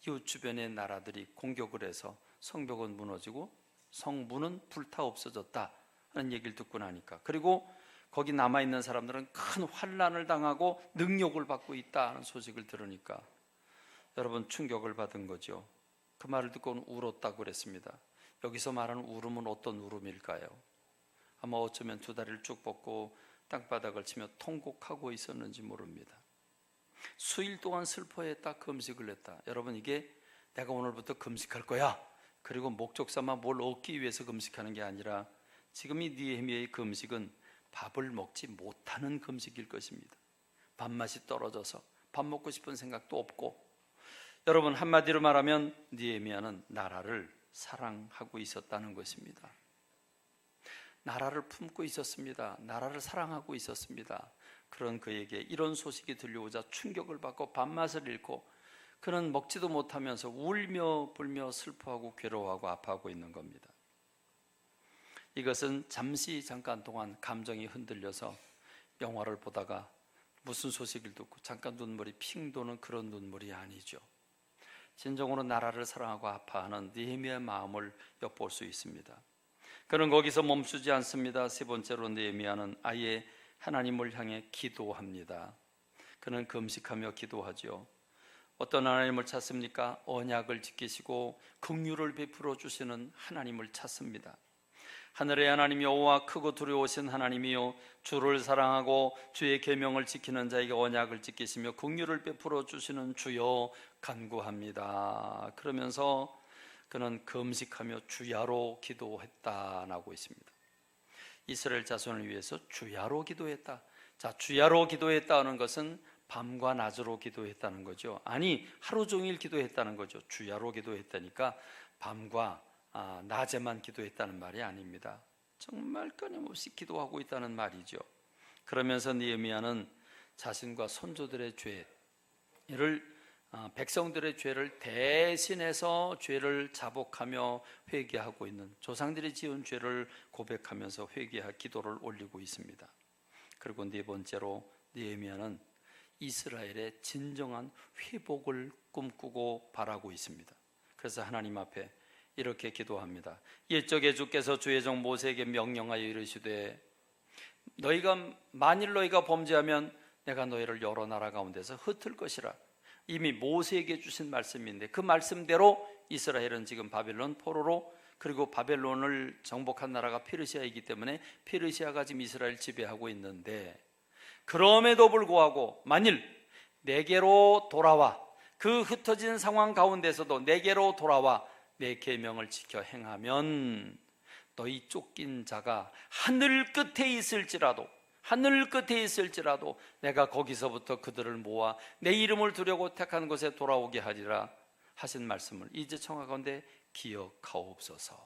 이웃 주변의 나라들이 공격을 해서 성벽은 무너지고 성문은 불타 없어졌다 하는 얘기를 듣고 나니까, 그리고 거기 남아있는 사람들은 큰 환난을 당하고 능욕을 받고 있다는 소식을 들으니까 여러분 충격을 받은 거죠. 그 말을 듣고는 울었다고 그랬습니다. 여기서 말하는 울음은 어떤 울음일까요? 아마 어쩌면 두 다리를 쭉 뻗고 땅바닥을 치며 통곡하고 있었는지 모릅니다. 수일 동안 슬퍼했다, 금식을 했다. 여러분, 이게 내가 오늘부터 금식할 거야, 그리고 목적 삼아 뭘 얻기 위해서 금식하는 게 아니라 지금 이 느헤미야의 금식은 밥을 먹지 못하는 금식일 것입니다. 밥맛이 떨어져서 밥 먹고 싶은 생각도 없고, 여러분 한마디로 말하면 느헤미야는 나라를 사랑하고 있었다는 것입니다. 나라를 품고 있었습니다. 나라를 사랑하고 있었습니다. 그런 그에게 이런 소식이 들려오자 충격을 받고 밥맛을 잃고 그는 먹지도 못하면서 울며 불며 슬퍼하고 괴로워하고 아파하고 있는 겁니다. 이것은 잠깐 동안 감정이 흔들려서 영화를 보다가 무슨 소식을 듣고 잠깐 눈물이 핑 도는 그런 눈물이 아니죠. 진정으로 나라를 사랑하고 아파하는 느헤미야의 마음을 엿볼 수 있습니다. 그는 거기서 멈추지 않습니다. 세 번째로 느헤미야는 아예 하나님을 향해 기도합니다. 그는 금식하며 기도하죠. 어떤 하나님을 찾습니까? 언약을 지키시고 긍휼을 베풀어 주시는 하나님을 찾습니다. 하늘의 하나님 여호와 크고 두려우신 하나님이요 주를 사랑하고 주의 계명을 지키는 자에게 언약을 지키시며 긍휼을 베풀어 주시는 주여 간구합니다. 그러면서 그는 금식하며 주야로 기도했다라고 있습니다. 이스라엘 자손을 위해서 주야로 기도했다. 자, 주야로 기도했다는 것은 밤과 낮으로 기도했다는 거죠. 아니, 하루 종일 기도했다는 거죠. 주야로 기도했다니까 밤과 낮에만 기도했다는 말이 아닙니다. 정말 끊임없이 기도하고 있다는 말이죠. 그러면서 느헤미야는 자신과 손조들의 죄를 백성들의 죄를 대신해서 죄를 자복하며 회개하고 있는, 조상들이 지은 죄를 고백하면서 회개할 기도를 올리고 있습니다. 그리고 네 번째로 느헤미야는 이스라엘의 진정한 회복을 꿈꾸고 바라고 있습니다. 그래서 하나님 앞에 이렇게 기도합니다. 옛적에 주께서 주의 종 모세에게 명령하여 이르시되 만일 너희가 범죄하면 내가 너희를 여러 나라 가운데서 흩을 것이라. 이미 모세에게 주신 말씀인데 그 말씀대로 이스라엘은 지금 바벨론 포로로, 그리고 바벨론을 정복한 나라가 페르시아이기 때문에 페르시아가 지금 이스라엘 지배하고 있는데, 그럼에도 불구하고 만일 내게로 돌아와, 그 흩어진 상황 가운데서도 내게로 돌아와 내 계명을 지켜 행하면 너희 쫓긴 자가 하늘 끝에 있을지라도 내가 거기서부터 그들을 모아 내 이름을 두려고 택한 곳에 돌아오게 하리라 하신 말씀을 이제 청하건대 기억하옵소서.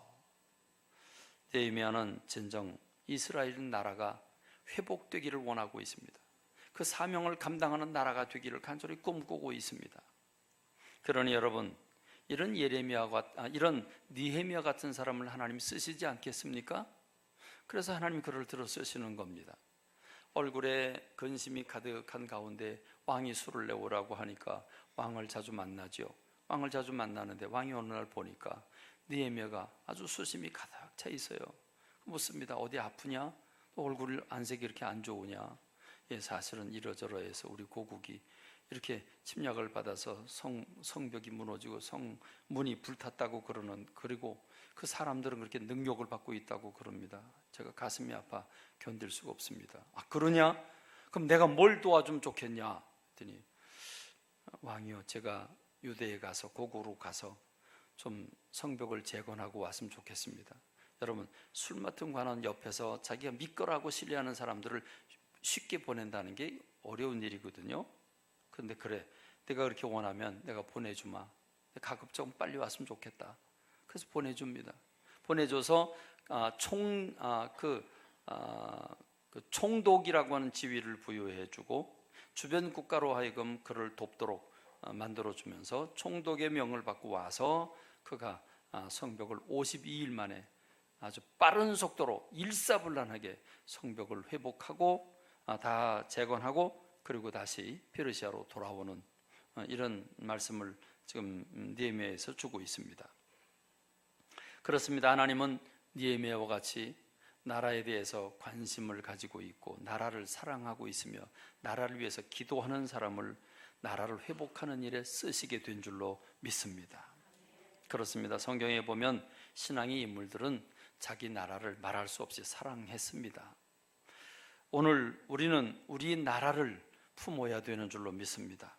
느헤미야는 진정 이스라엘 나라가 회복되기를 원하고 있습니다. 그 사명을 감당하는 나라가 되기를 간절히 꿈꾸고 있습니다. 그러니 여러분, 이런 느헤미야 같은 사람을 하나님 쓰시지 않겠습니까? 그래서 하나님 그를 들어 쓰시는 겁니다. 얼굴에 근심이 가득한 가운데 왕이 술을 내오라고 하니까 왕을 자주 만나죠. 왕을 자주 만나는데 왕이 어느 날 보니까 느헤미야가 아주 수심이 가득 차 있어요. 묻습니다. 어디 아프냐? 얼굴 안색이 이렇게 안 좋으냐? 예, 사실은 이러저러해서 우리 고국이 이렇게 침략을 받아서 성벽이 무너지고 성문이 불탔다고 그리고 그 사람들은 그렇게 능욕을 받고 있다고 그럽니다. 제가 가슴이 아파 견딜 수가 없습니다. 그러냐? 그럼 내가 뭘 도와주면 좋겠냐? 했더니 왕이요, 제가 유대에 가서 고국으로 가서 좀 성벽을 재건하고 왔으면 좋겠습니다. 여러분, 술 맡은 관원 옆에서 자기가 믿거라고 신뢰하는 사람들을 쉽게 보낸다는 게 어려운 일이거든요. 근데 그래, 내가 그렇게 원하면 내가 보내주마. 가급적 빨리 왔으면 좋겠다. 그래서 보내줍니다. 보내줘서 총독이라고 하는 지위를 부여해주고 주변 국가로 하여금 그를 돕도록 만들어주면서 총독의 명을 받고 와서 그가 성벽을 52일 만에 아주 빠른 속도로 일사불란하게 성벽을 회복하고 다 재건하고 그리고 다시 페르시아로 돌아오는 이런 말씀을 지금 느헤미야에서 주고 있습니다. 그렇습니다. 하나님은 느헤미야와 같이 나라에 대해서 관심을 가지고 있고 나라를 사랑하고 있으며 나라를 위해서 기도하는 사람을 나라를 회복하는 일에 쓰시게 된 줄로 믿습니다. 그렇습니다. 성경에 보면 신앙의 인물들은 자기 나라를 말할 수 없이 사랑했습니다. 오늘 우리는 우리 나라를 품어야 되는 줄로 믿습니다.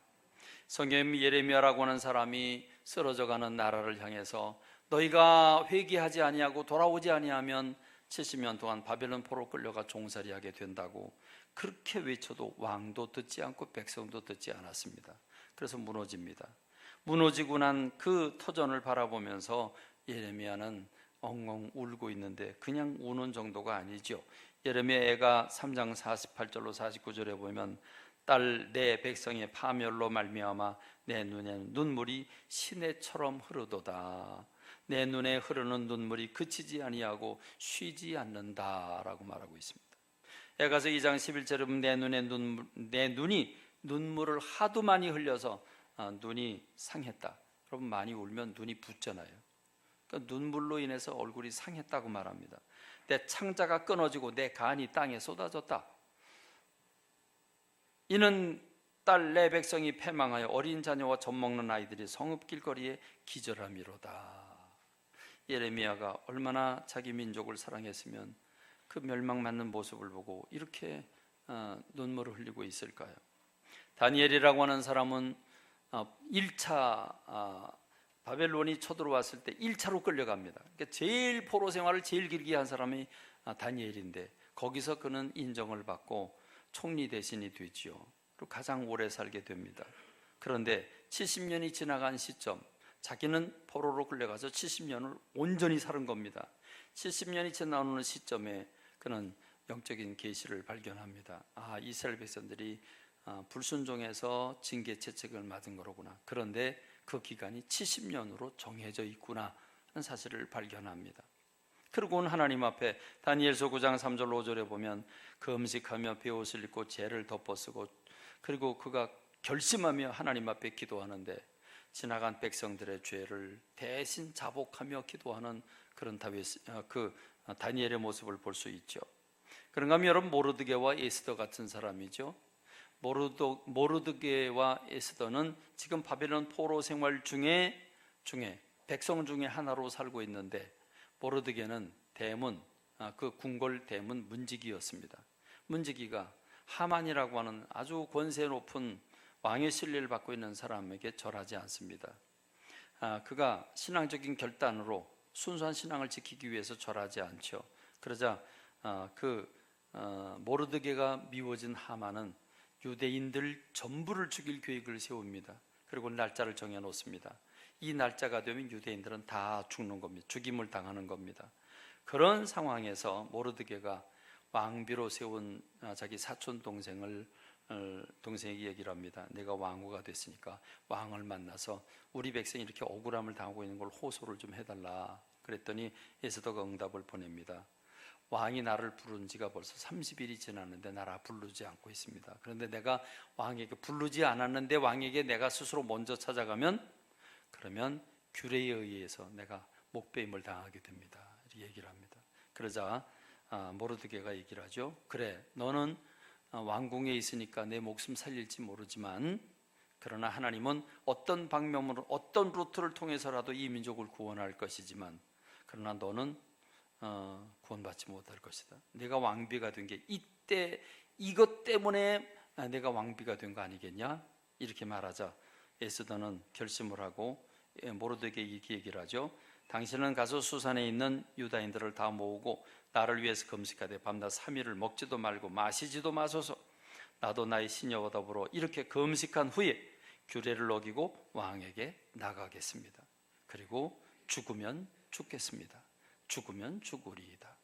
성경에 예레미야라고 하는 사람이 쓰러져가는 나라를 향해서 너희가 회개하지 아니하고 돌아오지 아니하면 70년 동안 바벨론 포로 끌려가 종살이하게 된다고 그렇게 외쳐도 왕도 듣지 않고 백성도 듣지 않았습니다. 그래서 무너집니다. 무너지고 난 그 터전을 바라보면서 예레미야는 엉엉 울고 있는데 그냥 우는 정도가 아니죠. 예레미야가 3장 48절로 49절에 보면 딸 내 백성의 파멸로 말미암아 내 눈에 눈물이 시내처럼 흐르도다. 내 눈에 흐르는 눈물이 그치지 아니하고 쉬지 않는다라고 말하고 있습니다. 에가서 2장 11절에 보면 내 눈이 눈물을 하도 많이 흘려서 눈이 상했다. 여러분, 많이 울면 눈이 붓잖아요. 그러니까 눈물로 인해서 얼굴이 상했다고 말합니다. 내 창자가 끊어지고 내 간이 땅에 쏟아졌다. 이는 딸 내 백성이 패망하여 어린 자녀와 젖먹는 아이들이 성읍 길거리에 기절함이로다. 예레미야가 얼마나 자기 민족을 사랑했으면 그 멸망맞는 모습을 보고 이렇게 눈물을 흘리고 있을까요? 다니엘이라고 하는 사람은 1차 바벨론이 쳐들어왔을 때 1차로 끌려갑니다. 그러니까 제일 포로 생활을 제일 길게 한 사람이 다니엘인데 거기서 그는 인정을 받고 총리 대신이 되지요. 그리고 가장 오래 살게 됩니다. 그런데 70년이 지나간 시점, 자기는 포로로 끌려가서 70년을 온전히 살은 겁니다. 70년이 지나오는 시점에 그는 영적인 계시를 발견합니다. 이스라엘 백성들이 불순종해서 징계 채찍을 맞은 거로구나. 그런데 그 기간이 70년으로 정해져 있구나 하는 사실을 발견합니다. 그리고는 하나님 앞에 다니엘서 9장 3절 5절에 보면 금식하며 베옷을 입고 죄를 덮어쓰고 그리고 그가 결심하며 하나님 앞에 기도하는데 지나간 백성들의 죄를 대신 자복하며 기도하는 그런 다니엘의 모습을 볼 수 있죠. 그런가 하면 여러분, 모르드게와 에스더 같은 사람이죠. 모르드게와 에스더는 지금 바벨론 포로 생활 중에 백성 중에 하나로 살고 있는데, 모르드게는 대문, 그 궁궐 대문 문지기였습니다. 문지기가 하만이라고 하는 아주 권세 높은 왕의 신뢰를 받고 있는 사람에게 절하지 않습니다. 그가 신앙적인 결단으로 순수한 신앙을 지키기 위해서 절하지 않죠. 그러자 모르드게가 미워진 하만은 유대인들 전부를 죽일 계획을 세웁니다. 그리고 날짜를 정해놓습니다. 이 날짜가 되면 유대인들은 다 죽는 겁니다. 죽임을 당하는 겁니다. 그런 상황에서 모르드게가 왕비로 세운 자기 사촌 동생에게 얘기를 합니다. 내가 왕후가 됐으니까 왕을 만나서 우리 백성이 이렇게 억울함을 당하고 있는 걸 호소를 좀 해달라. 그랬더니 에스더가 응답을 보냅니다. 왕이 나를 부른 지가 벌써 30일이 지났는데 나라 부르지 않고 있습니다. 그런데 내가 왕에게 부르지 않았는데 왕에게 내가 스스로 먼저 찾아가면, 그러면 규례에 의해서 내가 목배임을 당하게 됩니다. 이렇게 얘기를 합니다. 그러자 모르드게가 얘기를 하죠. 그래, 너는 왕궁에 있으니까 내 목숨 살릴지 모르지만, 그러나 하나님은 어떤 방면으로 어떤 루트를 통해서라도 이 민족을 구원할 것이지만, 그러나 너는 구원받지 못할 것이다. 내가 왕비가 된 게 이것 때문에 내가 왕비가 된 거 아니겠냐? 이렇게 말하자 에스더는 결심을 하고 모르드게에게 이렇게 얘기를 하죠. 당신은 가서 수산에 있는 유다인들을 다 모으고 나를 위해서 금식하되 밤낮 3일을 먹지도 말고 마시지도 마소서. 나도 나의 시녀와 더불어 이렇게 금식한 후에 규례를 어기고 왕에게 나가겠습니다. 그리고 죽으면 죽겠습니다. 죽으면 죽으리이다.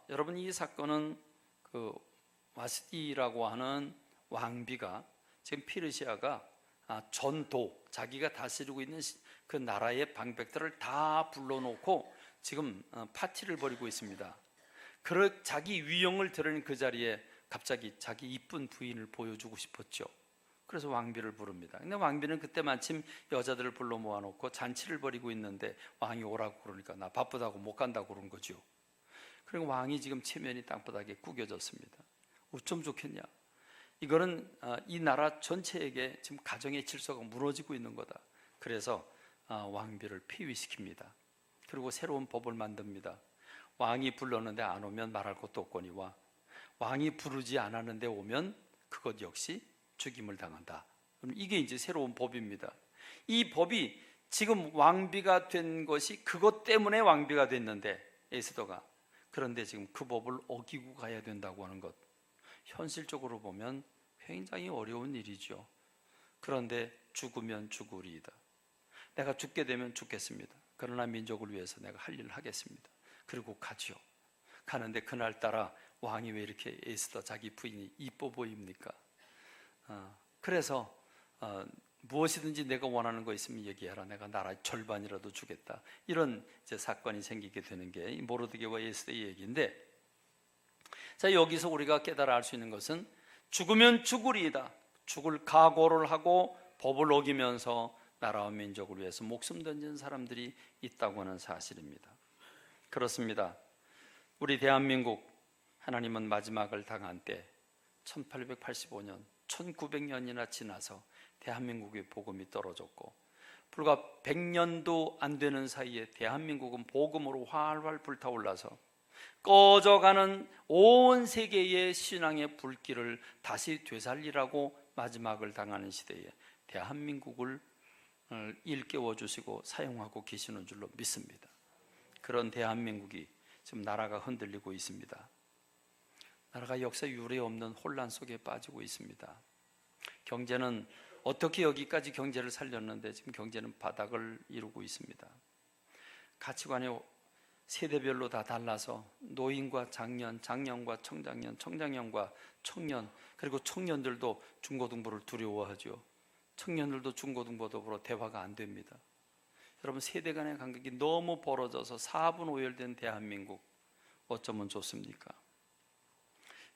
여러분, 이 사건은 그 와스디라고 하는 왕비가 지금 페르시아가 전도, 자기가 다스리고 있는 그 나라의 방백들을 다 불러놓고 지금 파티를 벌이고 있습니다. 자기 위용을 드러낸 그 자리에 갑자기 자기 이쁜 부인을 보여주고 싶었죠. 그래서 왕비를 부릅니다. 근데 왕비는 그때 마침 여자들을 불러 모아놓고 잔치를 벌이고 있는데 왕이 오라고 그러니까 나 바쁘다고 못 간다고 그런 거죠. 그리고 왕이 지금 체면이 땅바닥에 구겨졌습니다. 어쩜 좋겠냐? 이거는 이 나라 전체에게 지금 가정의 질서가 무너지고 있는 거다. 그래서 왕비를 폐위시킵니다. 그리고 새로운 법을 만듭니다. 왕이 불렀는데 안 오면 말할 것도 없거니와 왕이 부르지 않았는데 오면 그것 역시 죽임을 당한다. 이게 이제 새로운 법입니다. 이 법이 지금 왕비가 된 것이 그것 때문에 왕비가 됐는데, 에스더가, 그런데 지금 그 법을 어기고 가야 된다고 하는 것, 현실적으로 보면 굉장히 어려운 일이죠. 그런데 죽으면 죽으리이다. 내가 죽게 되면 죽겠습니다. 그러나 민족을 위해서 내가 할 일을 하겠습니다. 그리고 가지요. 가는데 그날따라 왕이 왜 이렇게 에스더 자기 부인이 이뻐 보입니까? 그래서 무엇이든지 내가 원하는 거 있으면 얘기해라. 내가 나라의 절반이라도 주겠다. 이런 이제 사건이 생기게 되는 게 모르드게와 에스더의 얘기인데, 자, 여기서 우리가 깨달아 알 수 있는 것은 죽으면 죽으리이다. 죽을 각오를 하고 법을 어기면서 나라와 민족을 위해서 목숨 던진 사람들이 있다고 하는 사실입니다. 그렇습니다. 우리 대한민국, 하나님은 마지막을 당한 때 1885년 1900년이나 지나서 대한민국의 복음이 떨어졌고, 불과 100년도 안 되는 사이에 대한민국은 복음으로 활활 불타올라서 꺼져가는 온 세계의 신앙의 불길을 다시 되살리라고 마지막을 당하는 시대에 대한민국을 일깨워 주시고 사용하고 계시는 줄로 믿습니다. 그런 대한민국이 지금 나라가 흔들리고 있습니다. 나라가 역사 유례 없는 혼란 속에 빠지고 있습니다. 경제는 어떻게 여기까지 경제를 살렸는데 지금 경제는 바닥을 이루고 있습니다. 가치관이 세대별로 다 달라서 노인과 장년, 장년과 청장년, 청장년과 청년, 그리고 청년들도 중고등부를 두려워하죠. 청년들도 중고등부 더불어 대화가 안 됩니다. 여러분, 세대 간의 간격이 너무 벌어져서 사분오열된 대한민국, 어쩌면 좋습니까?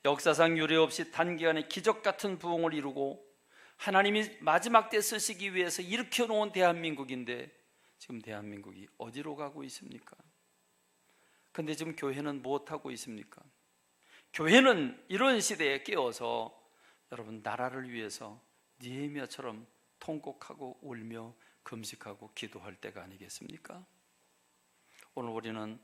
역사상 유례 없이 단기간에 기적 같은 부흥을 이루고 하나님이 마지막 때 쓰시기 위해서 일으켜 놓은 대한민국인데 지금 대한민국이 어디로 가고 있습니까? 근데 지금 교회는 무엇하고 있습니까? 교회는 이런 시대에 깨어서 여러분, 나라를 위해서 느헤미야처럼 통곡하고 울며 금식하고 기도할 때가 아니겠습니까? 오늘 우리는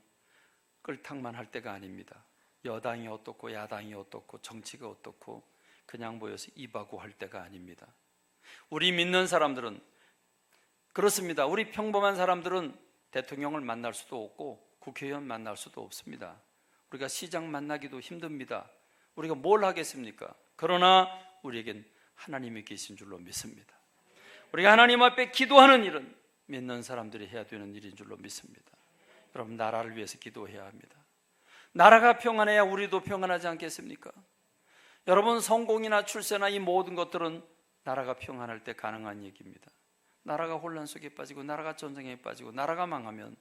끌탕만 할 때가 아닙니다. 여당이 어떻고 야당이 어떻고 정치가 어떻고 그냥 모여서 입하고 할 때가 아닙니다. 우리 믿는 사람들은 그렇습니다. 우리 평범한 사람들은 대통령을 만날 수도 없고 국회의원 만날 수도 없습니다. 우리가 시장 만나기도 힘듭니다. 우리가 뭘 하겠습니까? 그러나 우리에겐 하나님이 계신 줄로 믿습니다. 우리가 하나님 앞에 기도하는 일은 믿는 사람들이 해야 되는 일인 줄로 믿습니다. 여러분, 나라를 위해서 기도해야 합니다. 나라가 평안해야 우리도 평안하지 않겠습니까? 여러분, 성공이나 출세나 이 모든 것들은 나라가 평안할 때 가능한 얘기입니다. 나라가 혼란 속에 빠지고 나라가 전쟁에 빠지고 나라가 망하면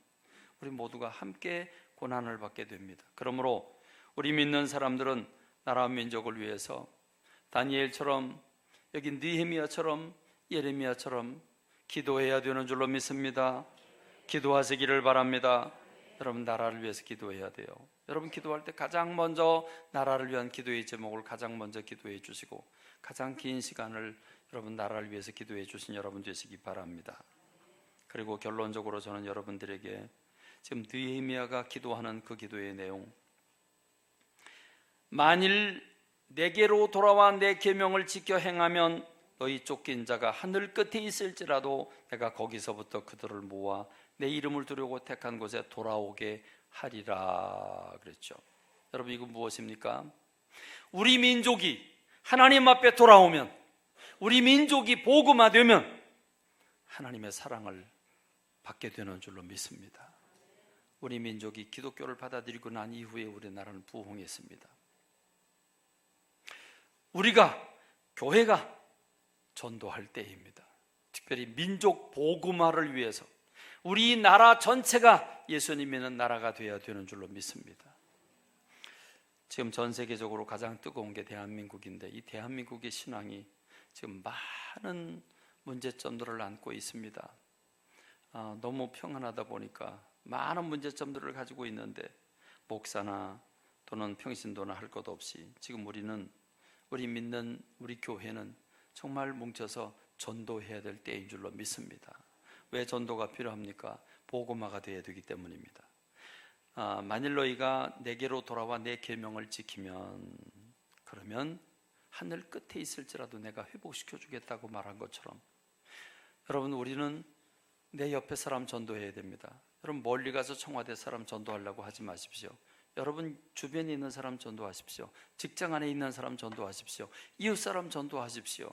우리 모두가 함께 고난을 받게 됩니다. 그러므로 우리 믿는 사람들은 나라와 민족을 위해서 다니엘처럼, 여기 느헤미야처럼, 예레미야처럼 기도해야 되는 줄로 믿습니다. 기도하시기를 바랍니다. 여러분, 나라를 위해서 기도해야 돼요. 여러분, 기도할 때 가장 먼저 나라를 위한 기도의 제목을 가장 먼저 기도해 주시고 가장 긴 시간을 여러분 나라를 위해서 기도해 주신 여러분 되시기 바랍니다. 그리고 결론적으로 저는 여러분들에게 지금 느헤미야가 기도하는 그 기도의 내용, 만일 내게로 돌아와 내 계명을 지켜 행하면 너희 쫓긴 자가 하늘 끝에 있을지라도 내가 거기서부터 그들을 모아 내 이름을 두려고 택한 곳에 돌아오게 하리라 그랬죠. 여러분, 이건 무엇입니까? 우리 민족이 하나님 앞에 돌아오면, 우리 민족이 복음화되면 하나님의 사랑을 받게 되는 줄로 믿습니다. 우리 민족이 기독교를 받아들이고 난 이후에 우리나라는 부흥했습니다. 우리가, 교회가 전도할 때입니다. 특별히 민족 복음화를 위해서 우리 나라 전체가 예수님 믿는 나라가 되어야 되는 줄로 믿습니다. 지금 전 세계적으로 가장 뜨거운 게 대한민국인데 이 대한민국의 신앙이 지금 많은 문제점들을 안고 있습니다. 너무 평안하다 보니까 많은 문제점들을 가지고 있는데 목사나 또는 평신도나 할 것 없이 지금 우리 믿는 우리 교회는 정말 뭉쳐서 전도해야 될 때인 줄로 믿습니다. 왜 전도가 필요합니까? 복음화가 되어야 되기 때문입니다. 만일 너희가 내게로 돌아와 내 계명을 지키면, 그러면 하늘 끝에 있을지라도 내가 회복시켜 주겠다고 말한 것처럼 여러분, 우리는 내 옆에 사람 전도해야 됩니다. 여러분, 멀리 가서 청와대 사람 전도하려고 하지 마십시오. 여러분 주변에 있는 사람 전도하십시오. 직장 안에 있는 사람 전도하십시오. 이웃 사람 전도하십시오.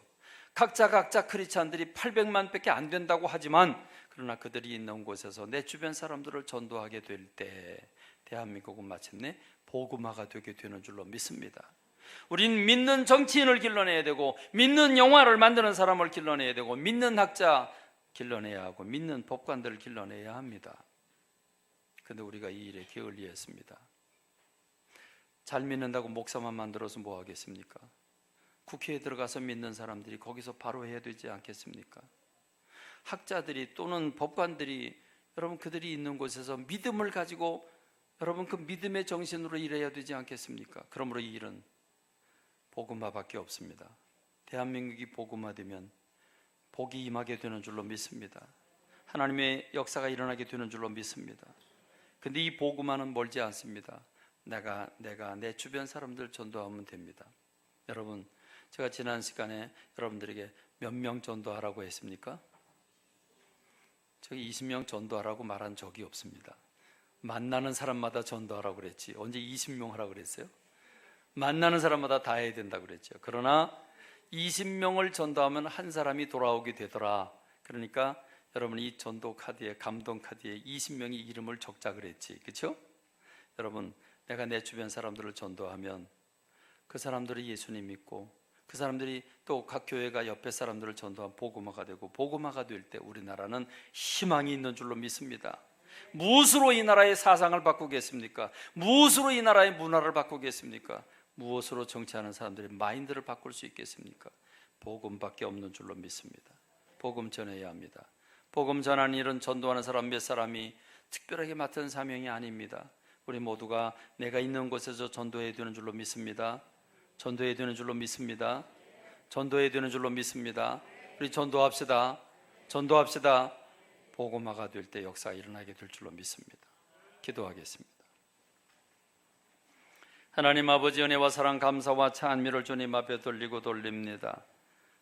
각자 크리스찬들이 800만 밖에 안 된다고 하지만 그러나 그들이 있는 곳에서 내 주변 사람들을 전도하게 될 때 대한민국은 마침내 복음화가 되게 되는 줄로 믿습니다. 우린 믿는 정치인을 길러내야 되고 믿는 영화를 만드는 사람을 길러내야 되고 믿는 학자 길러내야 하고 믿는 법관들을 길러내야 합니다. 그런데 우리가 이 일에 게을리했습니다. 잘 믿는다고 목사만 만들어서 뭐 하겠습니까? 국회에 들어가서 믿는 사람들이 거기서 바로 해야 되지 않겠습니까? 학자들이 또는 법관들이 여러분 그들이 있는 곳에서 믿음을 가지고 여러분 그 믿음의 정신으로 일해야 되지 않겠습니까? 그러므로 이 일은 복음화밖에 없습니다. 대한민국이 복음화되면 복이 임하게 되는 줄로 믿습니다. 하나님의 역사가 일어나게 되는 줄로 믿습니다. 근데 이 복음화는 멀지 않습니다. 내가 내 주변 사람들 전도하면 됩니다. 여러분, 제가 지난 시간에 여러분들에게 몇 명 전도하라고 했습니까? 제가 20명 전도하라고 말한 적이 없습니다. 만나는 사람마다 전도하라고 그랬지 언제 20명 하라고 그랬어요? 만나는 사람마다 다 해야 된다고 그랬죠. 그러나 20명을 전도하면 한 사람이 돌아오게 되더라. 그러니까 여러분, 이 전도 카드에, 감동 카드에 20명의 이름을 적자 그랬지, 그렇죠? 여러분, 내가 내 주변 사람들을 전도하면 그 사람들이 예수님 믿고 그 사람들이 또 각 교회가 옆에 사람들을 전도한 복음화가 되고, 복음화가 될 때 우리나라는 희망이 있는 줄로 믿습니다. 무엇으로 이 나라의 사상을 바꾸겠습니까? 무엇으로 이 나라의 문화를 바꾸겠습니까? 무엇으로 정치하는 사람들의 마인드를 바꿀 수 있겠습니까? 복음밖에 없는 줄로 믿습니다. 복음 전해야 합니다. 복음 전하는 일은 전도하는 사람 몇 사람이 특별하게 맡은 사명이 아닙니다. 우리 모두가 내가 있는 곳에서 전도해야 되는 줄로 믿습니다. 전도해야 되는 줄로 믿습니다. 전도해야 되는 줄로 믿습니다. 우리 전도합시다. 전도합시다. 복음화가 될 때 역사가 일어나게 될 줄로 믿습니다. 기도하겠습니다. 하나님 아버지, 은혜와 사랑, 감사와 찬미를 주님 앞에 돌립니다.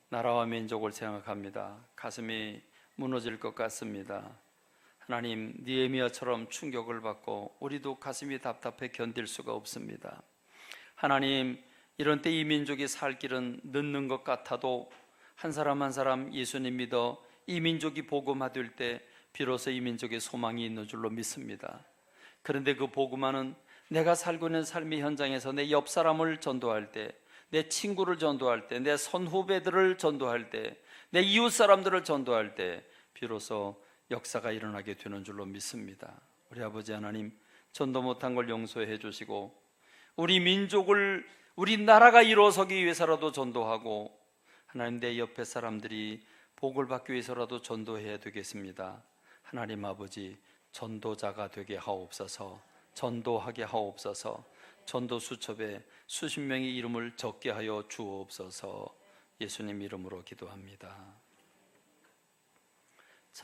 나라와 민족을 생각합니다. 가슴이 무너질 것 같습니다. 하나님, 느헤미야처럼 충격을 받고 우리도 가슴이 답답해 견딜 수가 없습니다. 하나님, 이런 때 이 민족이 살 길은 늦는 것 같아도 한 사람 한 사람 예수님 믿어 이 민족이 복음화될 때 비로소 이 민족의 소망이 있는 줄로 믿습니다. 그런데 그 복음화는 내가 살고 있는 삶의 현장에서 내 옆 사람을 전도할 때, 내 친구를 전도할 때, 내 선후배들을 전도할 때, 내 이웃 사람들을 전도할 때 비로소 역사가 일어나게 되는 줄로 믿습니다. 우리 아버지 하나님, 전도 못한 걸 용서해 주시고 우리 민족을, 우리 나라가 일어서기 위해서라도 전도하고, 하나님, 내 옆에 사람들이 복을 받기 위해서라도 전도해야 되겠습니다. 하나님 아버지, 전도자가 되게 하옵소서. 전도하게 하옵소서. 전도 수첩에 수십 명의 이름을 적게 하여 주옵소서. 예수님 이름으로 기도합니다.